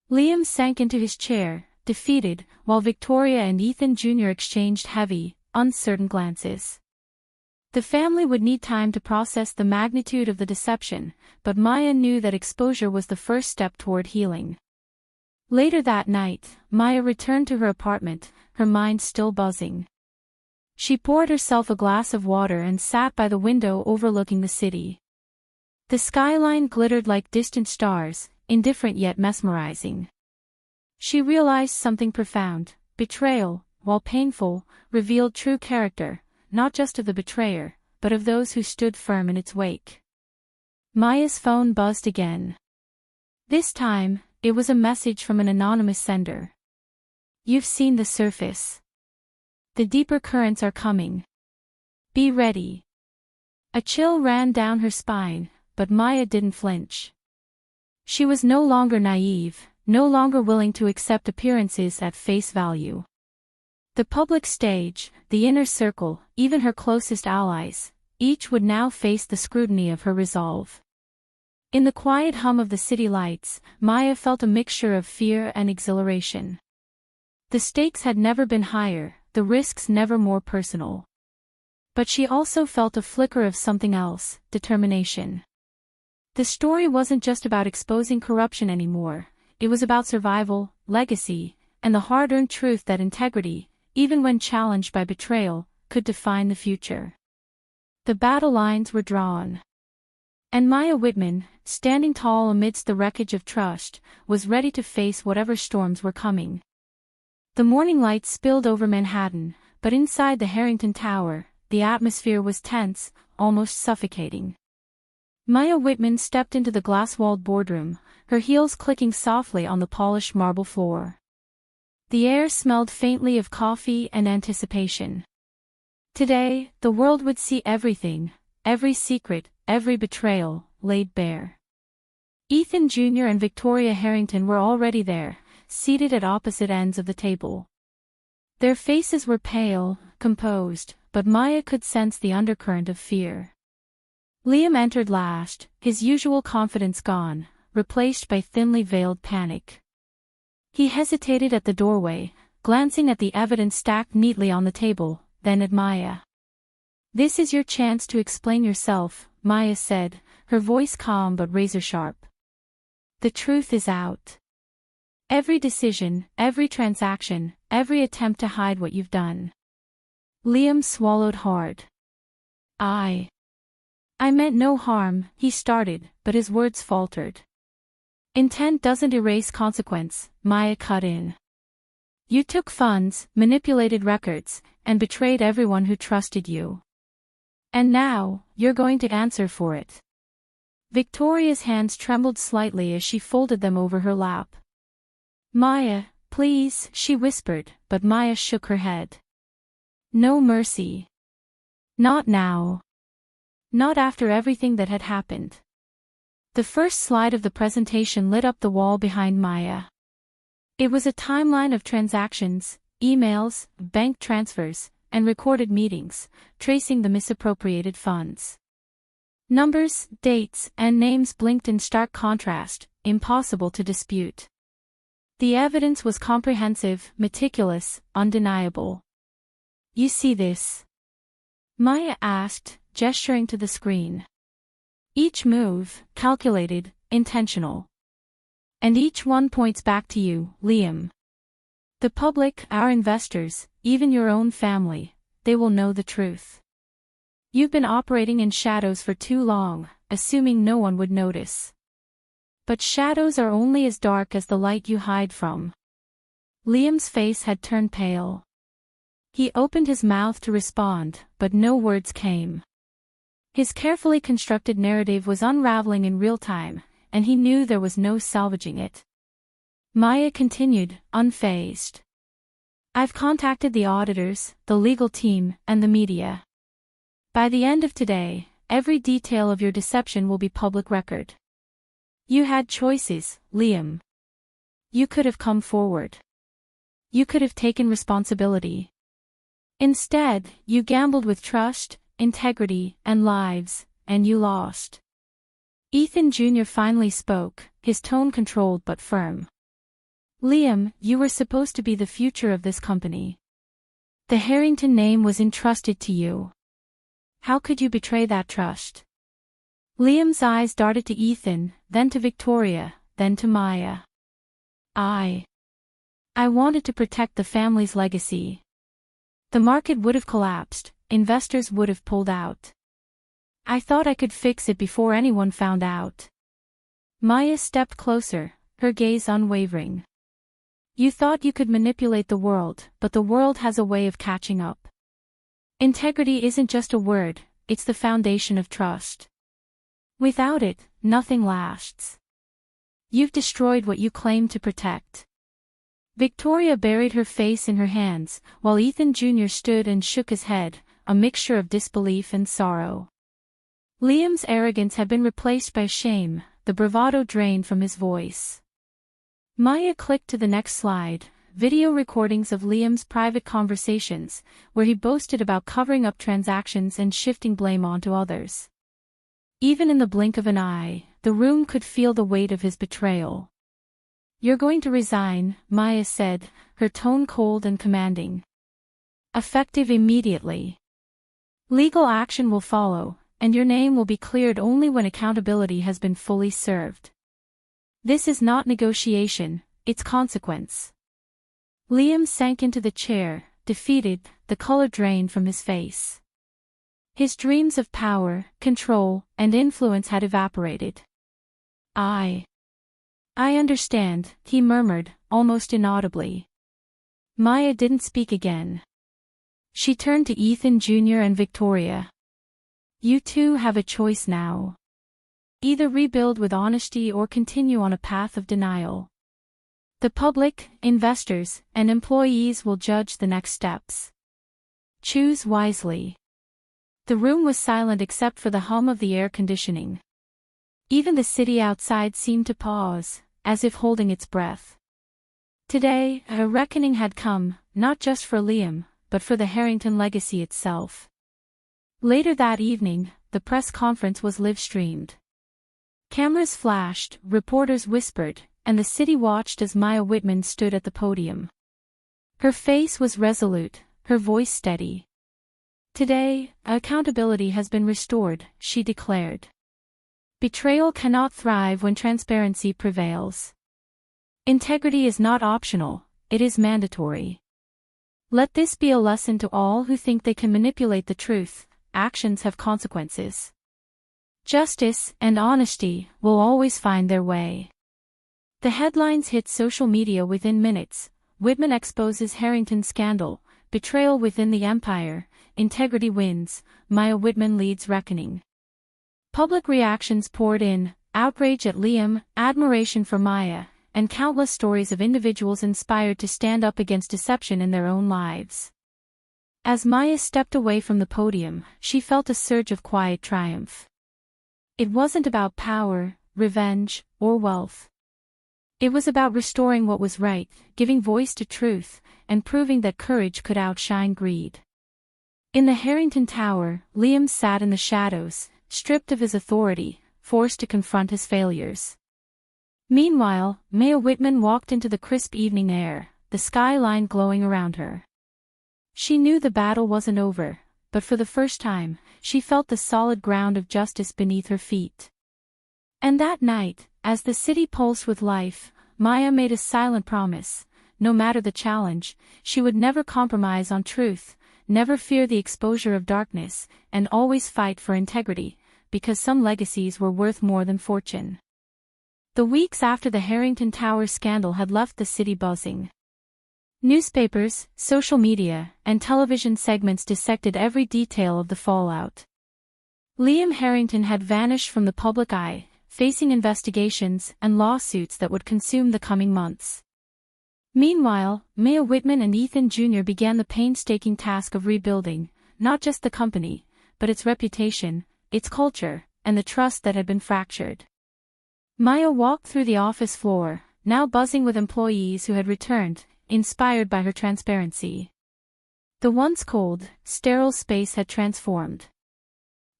Liam sank into his chair, defeated, while Victoria and Ethan Jr. exchanged heavy, uncertain glances. The family would need time to process the magnitude of the deception, but Maya knew that exposure was the first step toward healing. Later that night, Maya returned to her apartment, her mind still buzzing. She poured herself a glass of water and sat by the window overlooking the city. The skyline glittered like distant stars, indifferent yet mesmerizing. She realized something profound: betrayal, while painful, revealed true character, not just of the betrayer, but of those who stood firm in its wake. Maya's phone buzzed again. This time, it was a message from an anonymous sender. "You've seen the surface. The deeper currents are coming. Be ready." A chill ran down her spine, but Maya didn't flinch. She was no longer naive, no longer willing to accept appearances at face value. The public stage, the inner circle, even her closest allies, each would now face the scrutiny of her resolve. In the quiet hum of the city lights, Maya felt a mixture of fear and exhilaration. The stakes had never been higher, the risks never more personal. But she also felt a flicker of something else: determination. The story wasn't just about exposing corruption anymore, it was about survival, legacy, and the hard-earned truth that integrity, even when challenged by betrayal, could define the future. The battle lines were drawn. And Maya Whitman, standing tall amidst the wreckage of trust, was ready to face whatever storms were coming. The morning light spilled over Manhattan, but inside the Harrington Tower, the atmosphere was tense, almost suffocating. Maya Whitman stepped into the glass-walled boardroom, her heels clicking softly on the polished marble floor. The air smelled faintly of coffee and anticipation. Today, the world would see everything, every secret, every betrayal, laid bare. Ethan Jr. and Victoria Harrington were already there, seated at opposite ends of the table. Their faces were pale, composed, but Maya could sense the undercurrent of fear. Liam entered last, his usual confidence gone, replaced by thinly veiled panic. He hesitated at the doorway, glancing at the evidence stacked neatly on the table, then at Maya. "This is your chance to explain yourself," Maya said, her voice calm but razor-sharp. "The truth is out. Every decision, every transaction, every attempt to hide what you've done." Liam swallowed hard. I meant no harm," he started, but his words faltered. "Intent doesn't erase consequence," Maya cut in. "You took funds, manipulated records, and betrayed everyone who trusted you. And now, you're going to answer for it." Victoria's hands trembled slightly as she folded them over her lap. "Maya, please," she whispered, but Maya shook her head. "No mercy. Not now. Not after everything that had happened." The first slide of the presentation lit up the wall behind Maya. It was a timeline of transactions, emails, bank transfers, and recorded meetings, tracing the misappropriated funds. Numbers, dates, and names blinked in stark contrast, impossible to dispute. The evidence was comprehensive, meticulous, undeniable. "You see this?" Maya asked, gesturing to the screen. "Each move, calculated, intentional. And each one points back to you, Liam. The public, our investors, even your own family, they will know the truth. You've been operating in shadows for too long, assuming no one would notice. But shadows are only as dark as the light you hide from." Liam's face had turned pale. He opened his mouth to respond, but no words came. His carefully constructed narrative was unraveling in real time, and he knew there was no salvaging it. Maya continued, unfazed. "I've contacted the auditors, the legal team, and the media. By the end of today, every detail of your deception will be public record. You had choices, Liam. You could have come forward. You could have taken responsibility. Instead, you gambled with trust, integrity, and lives, and you lost. Ethan Jr. finally spoke, his tone controlled but firm. Liam, you were supposed to be the future of this company. The Harrington name was entrusted to you. How could you betray that trust? Liam's eyes darted to Ethan, then to Victoria, then to Maya. I wanted to protect the family's legacy. The market would have collapsed, investors would have pulled out. I thought I could fix it before anyone found out. Maya stepped closer, her gaze unwavering. You thought you could manipulate the world, but the world has a way of catching up. Integrity isn't just a word, it's the foundation of trust. Without it, nothing lasts. You've destroyed what you claim to protect. Victoria buried her face in her hands, while Ethan Jr. stood and shook his head, a mixture of disbelief and sorrow. Liam's arrogance had been replaced by shame, the bravado drained from his voice. Maya clicked to the next slide, video recordings of Liam's private conversations, where he boasted about covering up transactions and shifting blame onto others. Even in the blink of an eye, the room could feel the weight of his betrayal. You're going to resign, Maya said, her tone cold and commanding. Effective immediately. Legal action will follow, and your name will be cleared only when accountability has been fully served. This is not negotiation, it's consequence. Liam sank into the chair, defeated, the color drained from his face. His dreams of power, control, and influence had evaporated. I understand, he murmured, almost inaudibly. Maya didn't speak again. She turned to Ethan Jr. and Victoria. You two have a choice now. Either rebuild with honesty or continue on a path of denial. The public, investors, and employees will judge the next steps. Choose wisely. The room was silent except for the hum of the air conditioning. Even the city outside seemed to pause, as if holding its breath. Today, a reckoning had come, not just for Liam, but for the Harrington legacy itself. Later that evening, the press conference was live-streamed. Cameras flashed, reporters whispered, and the city watched as Maya Whitman stood at the podium. Her face was resolute, her voice steady. Today, accountability has been restored, she declared. Betrayal cannot thrive when transparency prevails. Integrity is not optional, it is mandatory. Let this be a lesson to all who think they can manipulate the truth. Actions have consequences. Justice and honesty will always find their way. The headlines hit social media within minutes. Whitman exposes Harrington scandal, betrayal within the empire, integrity wins, Maya Whitman leads reckoning. Public reactions poured in, outrage at Liam, admiration for Maya, and countless stories of individuals inspired to stand up against deception in their own lives. As Maya stepped away from the podium, she felt a surge of quiet triumph. It wasn't about power, revenge, or wealth. It was about restoring what was right, giving voice to truth, and proving that courage could outshine greed. In the Harrington Tower, Liam sat in the shadows, stripped of his authority, forced to confront his failures. Meanwhile, Maya Whitman walked into the crisp evening air, the skyline glowing around her. She knew the battle wasn't over, but for the first time, she felt the solid ground of justice beneath her feet. And that night, as the city pulsed with life, Maya made a silent promise: no matter the challenge, she would never compromise on truth, never fear the exposure of darkness, and always fight for integrity, because some legacies were worth more than fortune. The weeks after the Harrington Tower scandal had left the city buzzing. Newspapers, social media, and television segments dissected every detail of the fallout. Liam Harrington had vanished from the public eye, facing investigations and lawsuits that would consume the coming months. Meanwhile, Maya Whitman and Ethan Jr. began the painstaking task of rebuilding, not just the company, but its reputation, its culture, and the trust that had been fractured. Maya walked through the office floor, now buzzing with employees who had returned, inspired by her transparency. The once cold, sterile space had transformed.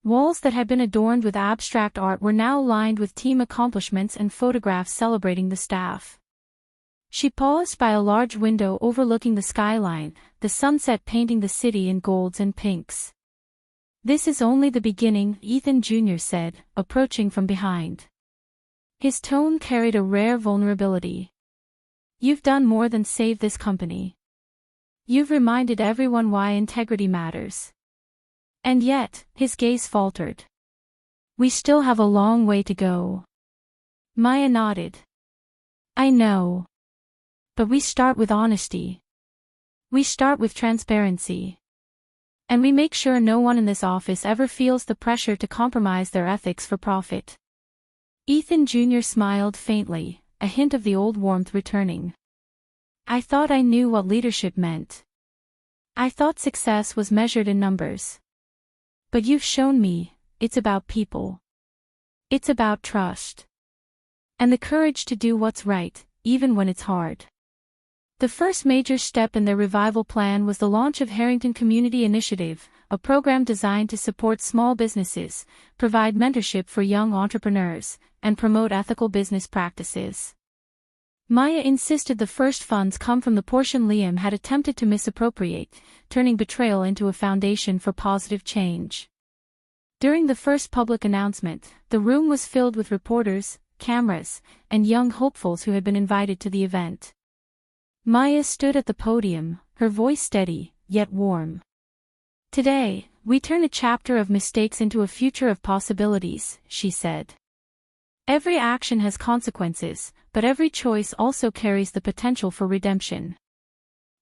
Walls that had been adorned with abstract art were now lined with team accomplishments and photographs celebrating the staff. She paused by a large window overlooking the skyline, the sunset painting the city in golds and pinks. "This is only the beginning," Ethan Jr. said, approaching from behind. His tone carried a rare vulnerability. "You've done more than save this company. You've reminded everyone why integrity matters." And yet, his gaze faltered. "We still have a long way to go." Maya nodded. "I know. But we start with honesty. We start with transparency. And we make sure no one in this office ever feels the pressure to compromise their ethics for profit." Ethan Jr. smiled faintly, a hint of the old warmth returning. "I thought I knew what leadership meant. I thought success was measured in numbers. But you've shown me, it's about people. It's about trust. And the courage to do what's right, even when it's hard." The first major step in their revival plan was the launch of Harrington Community Initiative, a program designed to support small businesses, provide mentorship for young entrepreneurs, and promote ethical business practices. Maya insisted the first funds come from the portion Liam had attempted to misappropriate, turning betrayal into a foundation for positive change. During the first public announcement, the room was filled with reporters, cameras, and young hopefuls who had been invited to the event. Maya stood at the podium, her voice steady, yet warm. "Today, we turn a chapter of mistakes into a future of possibilities," she said. "Every action has consequences, but every choice also carries the potential for redemption.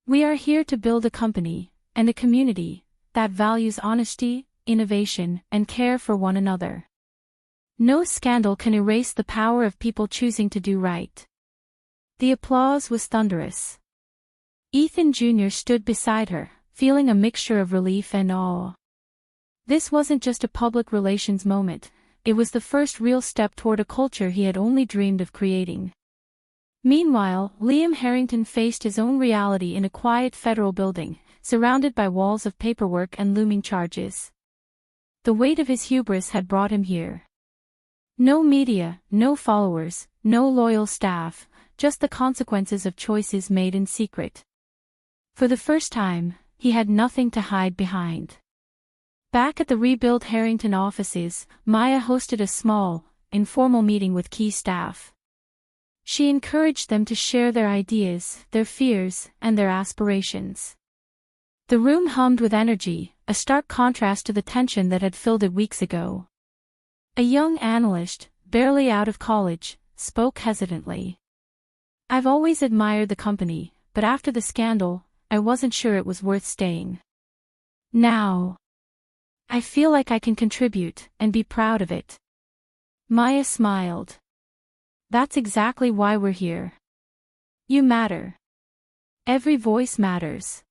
We are here to build a company, and a community, that values honesty, innovation, and care for one another. No scandal can erase the power of people choosing to do right." The applause was thunderous. Ethan Jr. stood beside her, feeling a mixture of relief and awe. This wasn't just a public relations moment, it was the first real step toward a culture he had only dreamed of creating. Meanwhile, Liam Harrington faced his own reality in a quiet federal building, surrounded by walls of paperwork and looming charges. The weight of his hubris had brought him here. No media, no followers, no loyal staff, just the consequences of choices made in secret. For the first time, he had nothing to hide behind. Back at the rebuilt Harrington offices, Maya hosted a small, informal meeting with key staff. She encouraged them to share their ideas, their fears, and their aspirations. The room hummed with energy, a stark contrast to the tension that had filled it weeks ago. A young analyst, barely out of college, spoke hesitantly. "I've always admired the company, but after the scandal, I wasn't sure it was worth staying. Now, I feel like I can contribute, and be proud of it." Maya smiled. "That's exactly why we're here. You matter. Every voice matters.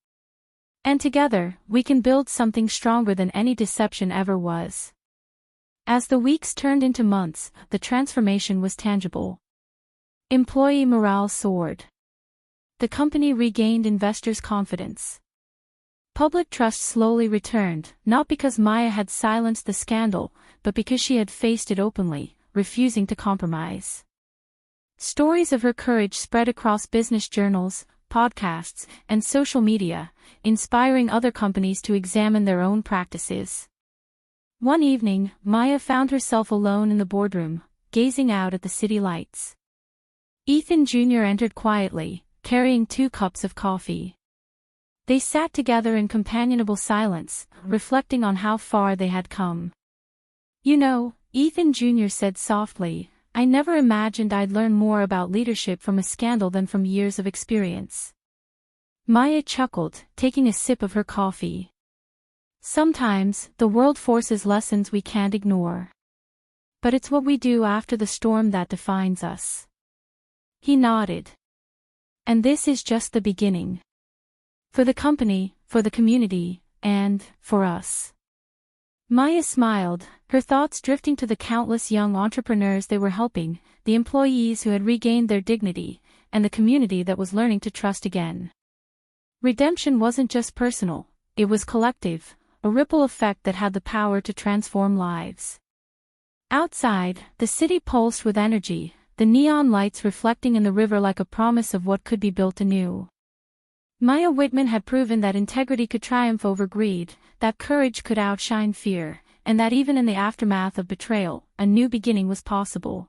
And together, we can build something stronger than any deception ever was." As the weeks turned into months, the transformation was tangible. Employee morale soared. The company regained investors' confidence. Public trust slowly returned, not because Maya had silenced the scandal, but because she had faced it openly, refusing to compromise. Stories of her courage spread across business journals, podcasts, and social media, inspiring other companies to examine their own practices. One evening, Maya found herself alone in the boardroom, gazing out at the city lights. Ethan Jr. entered quietly, carrying 2 cups of coffee. They sat together in companionable silence, reflecting on how far they had come. "You know," Ethan Jr. said softly, "I never imagined I'd learn more about leadership from a scandal than from years of experience." Maya chuckled, taking a sip of her coffee. "Sometimes, the world forces lessons we can't ignore. But it's what we do after the storm that defines us." He nodded. "And this is just the beginning. For the company, for the community, and, for us." Maya smiled, her thoughts drifting to the countless young entrepreneurs they were helping, the employees who had regained their dignity, and the community that was learning to trust again. Redemption wasn't just personal, it was collective, a ripple effect that had the power to transform lives. Outside, the city pulsed with energy, the neon lights reflecting in the river like a promise of what could be built anew. Maya Whitman had proven that integrity could triumph over greed, that courage could outshine fear, and that even in the aftermath of betrayal, a new beginning was possible.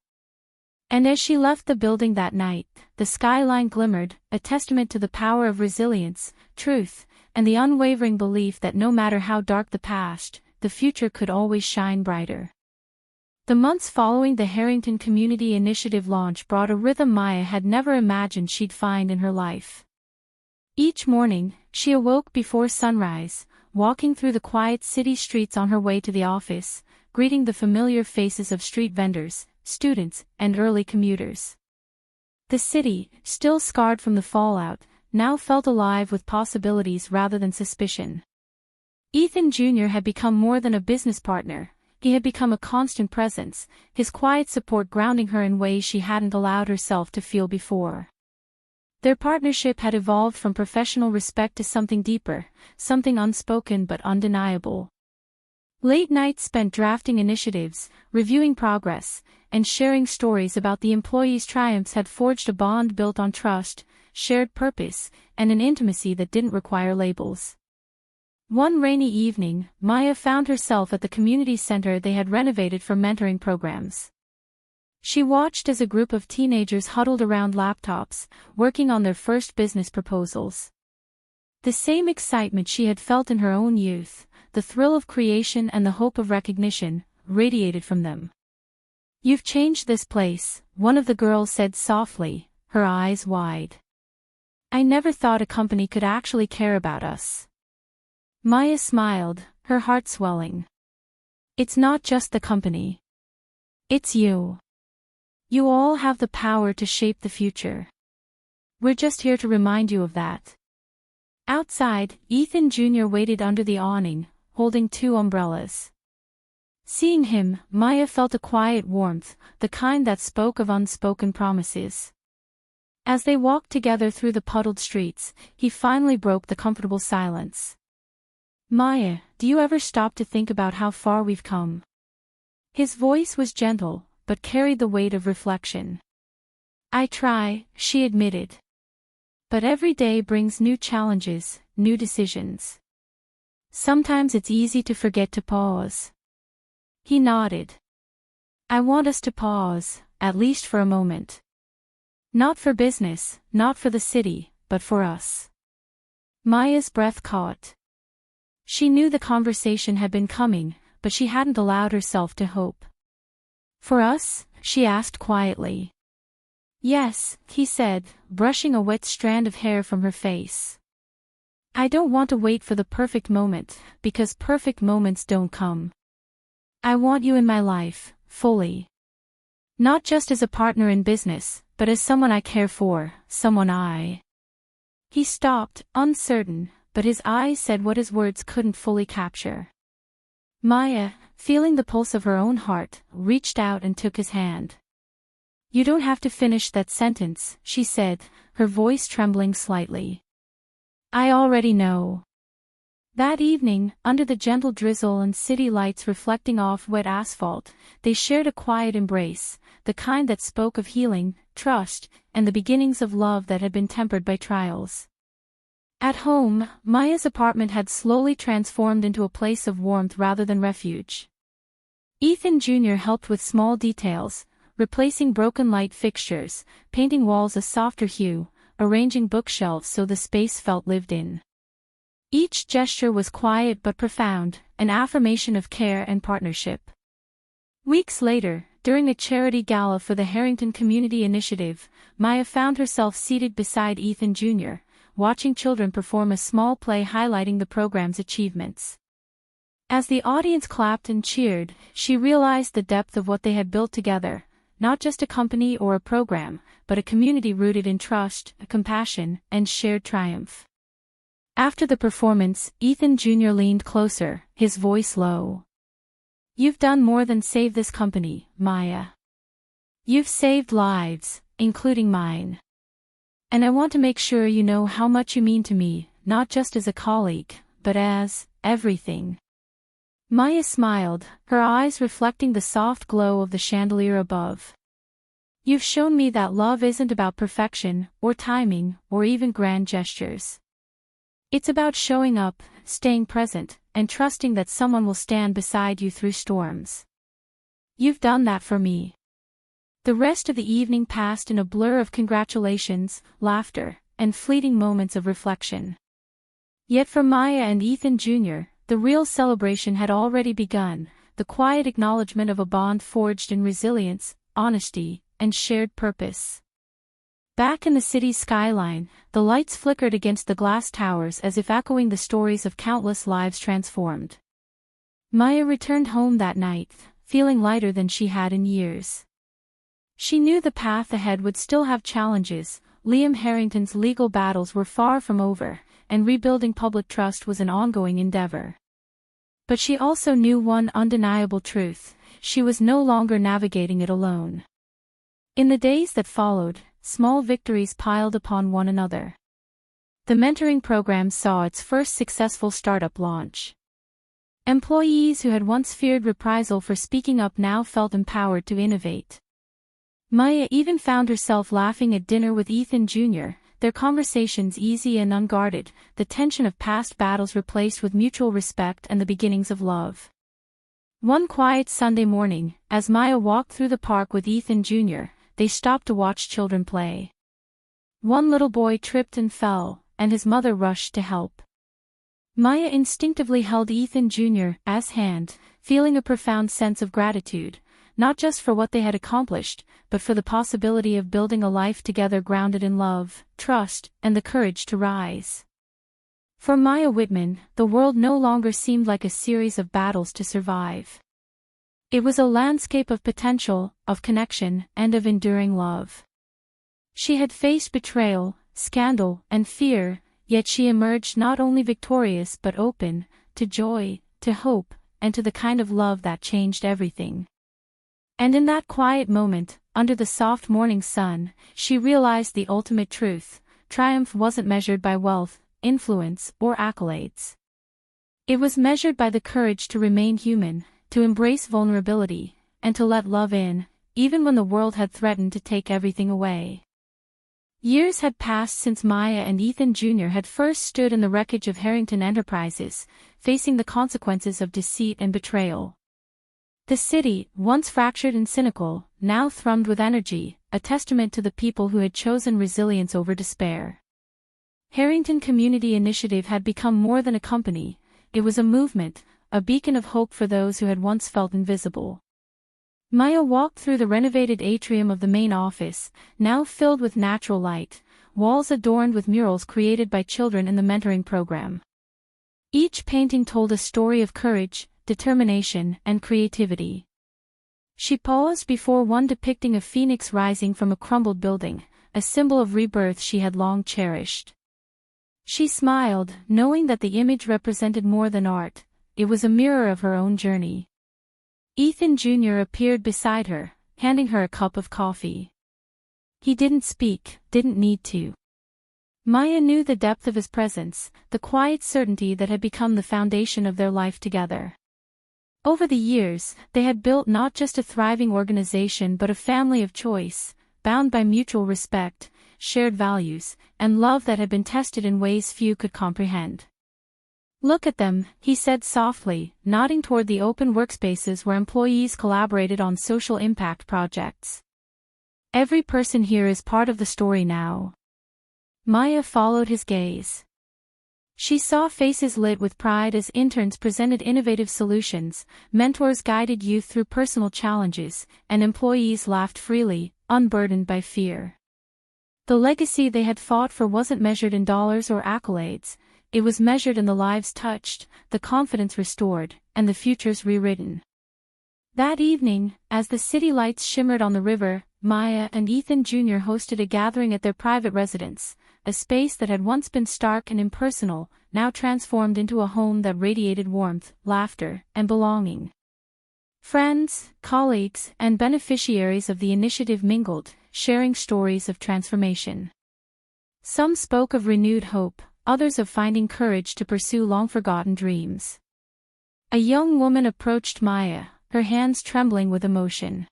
And as she left the building that night, the skyline glimmered, a testament to the power of resilience, truth, and the unwavering belief that no matter how dark the past, the future could always shine brighter. The months following the Harrington Community Initiative launch brought a rhythm Maya had never imagined she'd find in her life. Each morning, she awoke before sunrise, walking through the quiet city streets on her way to the office, greeting the familiar faces of street vendors, students, and early commuters. The city, still scarred from the fallout, now felt alive with possibilities rather than suspicion. Ethan Jr. had become more than a business partner. He had become a constant presence, his quiet support grounding her in ways she hadn't allowed herself to feel before. Their partnership had evolved from professional respect to something deeper, something unspoken but undeniable. Late nights spent drafting initiatives, reviewing progress, and sharing stories about the employees' triumphs had forged a bond built on trust, shared purpose, and an intimacy that didn't require labels. One rainy evening, Maya found herself at the community center they had renovated for mentoring programs. She watched as a group of teenagers huddled around laptops, working on their first business proposals. The same excitement she had felt in her own youth, the thrill of creation and the hope of recognition, radiated from them. "You've changed this place," one of the girls said softly, her eyes wide. "I never thought a company could actually care about us." Maya smiled, her heart swelling. "It's not just the company. It's you. You all have the power to shape the future. We're just here to remind you of that." Outside, Ethan Jr. waited under the awning, holding 2 umbrellas. Seeing him, Maya felt a quiet warmth, the kind that spoke of unspoken promises. As they walked together through the puddled streets, he finally broke the comfortable silence. "Maya, do you ever stop to think about how far we've come?" His voice was gentle, but carried the weight of reflection. "I try," she admitted. "But every day brings new challenges, new decisions. Sometimes it's easy to forget to pause." He nodded. "I want us to pause, at least for a moment. Not for business, not for the city, but for us." Maya's breath caught. She knew the conversation had been coming, but she hadn't allowed herself to hope. "For us?" she asked quietly. "Yes," he said, brushing a wet strand of hair from her face. "I don't want to wait for the perfect moment, because perfect moments don't come. I want you in my life, fully. Not just as a partner in business, but as someone I care for, someone I—" He stopped, uncertain, but his eyes said what his words couldn't fully capture. Maya, feeling the pulse of her own heart, reached out and took his hand. "You don't have to finish that sentence," she said, her voice trembling slightly. "I already know." That evening, under the gentle drizzle and city lights reflecting off wet asphalt, they shared a quiet embrace, the kind that spoke of healing, trust, and the beginnings of love that had been tempered by trials. At home, Maya's apartment had slowly transformed into a place of warmth rather than refuge. Ethan Jr. helped with small details, replacing broken light fixtures, painting walls a softer hue, arranging bookshelves so the space felt lived in. Each gesture was quiet but profound, an affirmation of care and partnership. Weeks later, during a charity gala for the Harrington Community Initiative, Maya found herself seated beside Ethan Jr., watching children perform a small play highlighting the program's achievements. As the audience clapped and cheered, she realized the depth of what they had built together, not just a company or a program, but a community rooted in trust, compassion, and shared triumph. After the performance, Ethan Jr. leaned closer, his voice low. "You've done more than save this company, Maya. You've saved lives, including mine. And I want to make sure you know how much you mean to me, not just as a colleague, but as everything." Maya smiled, her eyes reflecting the soft glow of the chandelier above. You've shown me that love isn't about perfection, or timing, or even grand gestures. It's about showing up, staying present, and trusting that someone will stand beside you through storms. You've done that for me. The rest of the evening passed in a blur of congratulations, laughter, and fleeting moments of reflection. Yet for Maya and Ethan Jr., the real celebration had already begun, the quiet acknowledgement of a bond forged in resilience, honesty, and shared purpose. Back in the city's skyline, the lights flickered against the glass towers as if echoing the stories of countless lives transformed. Maya returned home that night, feeling lighter than she had in years. She knew the path ahead would still have challenges. Liam Harrington's legal battles were far from over, and rebuilding public trust was an ongoing endeavor. But she also knew one undeniable truth: she was no longer navigating it alone. In the days that followed, small victories piled upon one another. The mentoring program saw its first successful startup launch. Employees who had once feared reprisal for speaking up now felt empowered to innovate. Maya even found herself laughing at dinner with Ethan Jr., their conversations easy and unguarded, the tension of past battles replaced with mutual respect and the beginnings of love. One quiet Sunday morning, as Maya walked through the park with Ethan Jr., they stopped to watch children play. One little boy tripped and fell, and his mother rushed to help. Maya instinctively held Ethan Jr.'s hand, feeling a profound sense of gratitude, not just for what they had accomplished, but for the possibility of building a life together grounded in love, trust, and the courage to rise. For Maya Whitman, the world no longer seemed like a series of battles to survive. It was a landscape of potential, of connection, and of enduring love. She had faced betrayal, scandal, and fear, yet she emerged not only victorious but open, to joy, to hope, and to the kind of love that changed everything. And in that quiet moment, under the soft morning sun, she realized the ultimate truth: triumph wasn't measured by wealth, influence, or accolades. It was measured by the courage to remain human, to embrace vulnerability, and to let love in, even when the world had threatened to take everything away. Years had passed since Maya and Ethan Jr. had first stood in the wreckage of Harrington Enterprises, facing the consequences of deceit and betrayal. The city, once fractured and cynical, now thrummed with energy, a testament to the people who had chosen resilience over despair. Harrington Community Initiative had become more than a company; it was a movement, a beacon of hope for those who had once felt invisible. Maya walked through the renovated atrium of the main office, now filled with natural light, walls adorned with murals created by children in the mentoring program. Each painting told a story of courage, determination, and creativity. She paused before one depicting a phoenix rising from a crumbled building, a symbol of rebirth she had long cherished. She smiled, knowing that the image represented more than art; it was a mirror of her own journey. Ethan Jr. appeared beside her, handing her a cup of coffee. He didn't speak, didn't need to. Maya knew the depth of his presence, the quiet certainty that had become the foundation of their life together. Over the years, they had built not just a thriving organization but a family of choice, bound by mutual respect, shared values, and love that had been tested in ways few could comprehend. "Look at them," he said softly, nodding toward the open workspaces where employees collaborated on social impact projects. "Every person here is part of the story now." Maya followed his gaze. She saw faces lit with pride as interns presented innovative solutions, mentors guided youth through personal challenges, and employees laughed freely, unburdened by fear. The legacy they had fought for wasn't measured in dollars or accolades; it was measured in the lives touched, the confidence restored, and the futures rewritten. That evening, as the city lights shimmered on the river, Maya and Ethan Jr. hosted a gathering at their private residence, a space that had once been stark and impersonal, now transformed into a home that radiated warmth, laughter, and belonging. Friends, colleagues, and beneficiaries of the initiative mingled, sharing stories of transformation. Some spoke of renewed hope, others of finding courage to pursue long-forgotten dreams. A young woman approached Maya, her hands trembling with emotion.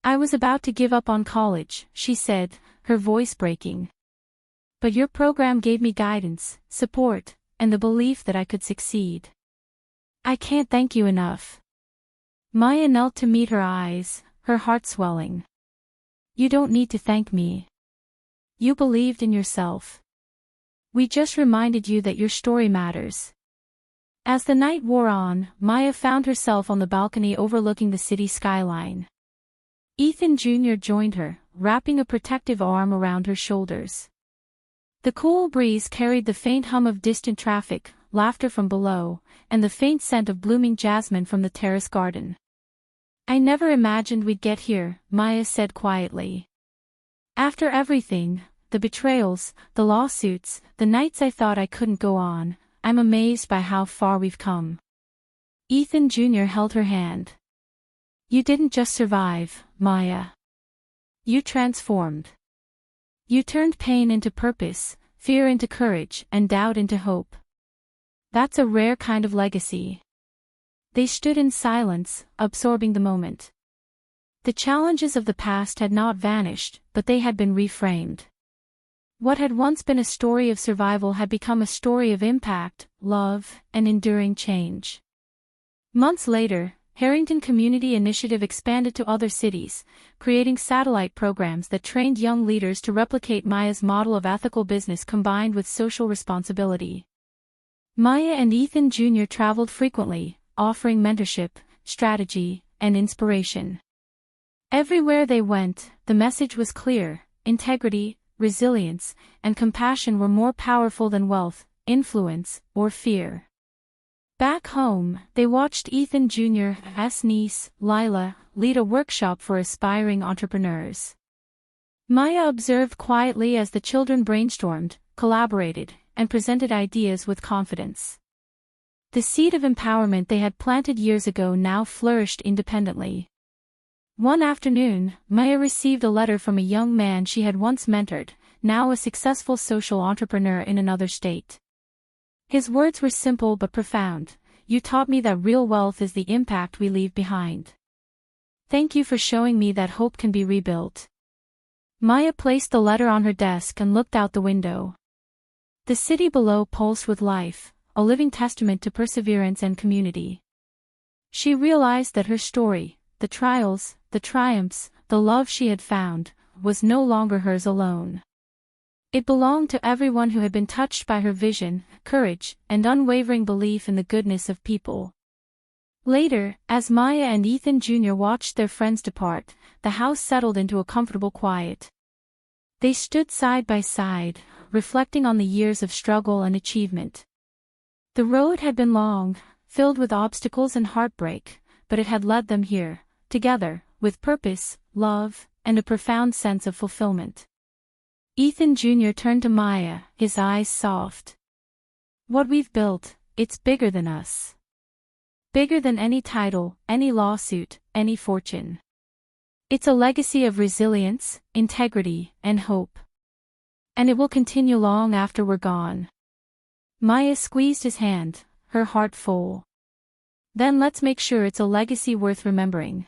"I was about to give up on college," she said, her voice breaking. "But your program gave me guidance, support, and the belief that I could succeed. I can't thank you enough." Maya knelt to meet her eyes, her heart swelling. "You don't need to thank me. You believed in yourself. We just reminded you that your story matters." As the night wore on, Maya found herself on the balcony overlooking the city skyline. Ethan Jr. joined her, wrapping a protective arm around her shoulders. The cool breeze carried the faint hum of distant traffic, laughter from below, and the faint scent of blooming jasmine from the terrace garden. "I never imagined we'd get here," Maya said quietly. "After everything, the betrayals, the lawsuits, the nights I thought I couldn't go on, I'm amazed by how far we've come." Ethan Jr. held her hand. "You didn't just survive, Maya. You transformed. You turned pain into purpose, fear into courage, and doubt into hope. That's a rare kind of legacy." They stood in silence, absorbing the moment. The challenges of the past had not vanished, but they had been reframed. What had once been a story of survival had become a story of impact, love, and enduring change. Months later, Harrington Community Initiative expanded to other cities, creating satellite programs that trained young leaders to replicate Maya's model of ethical business combined with social responsibility. Maya and Ethan Jr. traveled frequently, offering mentorship, strategy, and inspiration. Everywhere they went, the message was clear: integrity, resilience, and compassion were more powerful than wealth, influence, or fear. Back home, they watched Ethan Jr.'s niece, Lila, lead a workshop for aspiring entrepreneurs. Maya observed quietly as the children brainstormed, collaborated, and presented ideas with confidence. The seed of empowerment they had planted years ago now flourished independently. One afternoon, Maya received a letter from a young man she had once mentored, now a successful social entrepreneur in another state. His words were simple but profound: "You taught me that real wealth is the impact we leave behind. Thank you for showing me that hope can be rebuilt." Maya placed the letter on her desk and looked out the window. The city below pulsed with life, a living testament to perseverance and community. She realized that her story, the trials, the triumphs, the love she had found, was no longer hers alone. It belonged to everyone who had been touched by her vision, courage, and unwavering belief in the goodness of people. Later, as Maya and Ethan Jr. watched their friends depart, the house settled into a comfortable quiet. They stood side by side, reflecting on the years of struggle and achievement. The road had been long, filled with obstacles and heartbreak, but it had led them here, together, with purpose, love, and a profound sense of fulfillment. Ethan Jr. turned to Maya, his eyes soft. "What we've built, it's bigger than us. Bigger than any title, any lawsuit, any fortune. It's a legacy of resilience, integrity, and hope. And it will continue long after we're gone." Maya squeezed his hand, her heart full. "Then let's make sure it's a legacy worth remembering."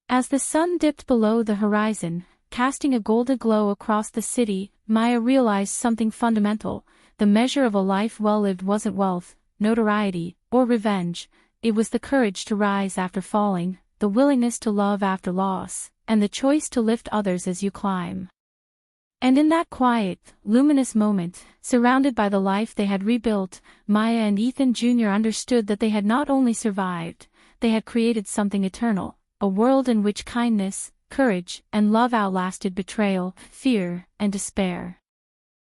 As the sun dipped below the horizon, casting a golden glow across the city, Maya realized something fundamental: the measure of a life well lived wasn't wealth, notoriety, or revenge. It was the courage to rise after falling, the willingness to love after loss, and the choice to lift others as you climb. And in that quiet, luminous moment, surrounded by the life they had rebuilt, Maya and Ethan Jr. understood that they had not only survived, they had created something eternal, a world in which kindness, courage, and love outlasted betrayal, fear, and despair.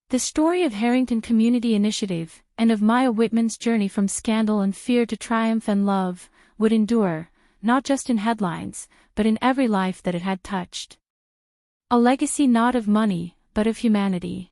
The story of Harrington Community Initiative, and of Maya Whitman's journey from scandal and fear to triumph and love, would endure, not just in headlines, but in every life that it had touched. A legacy not of money, but of humanity.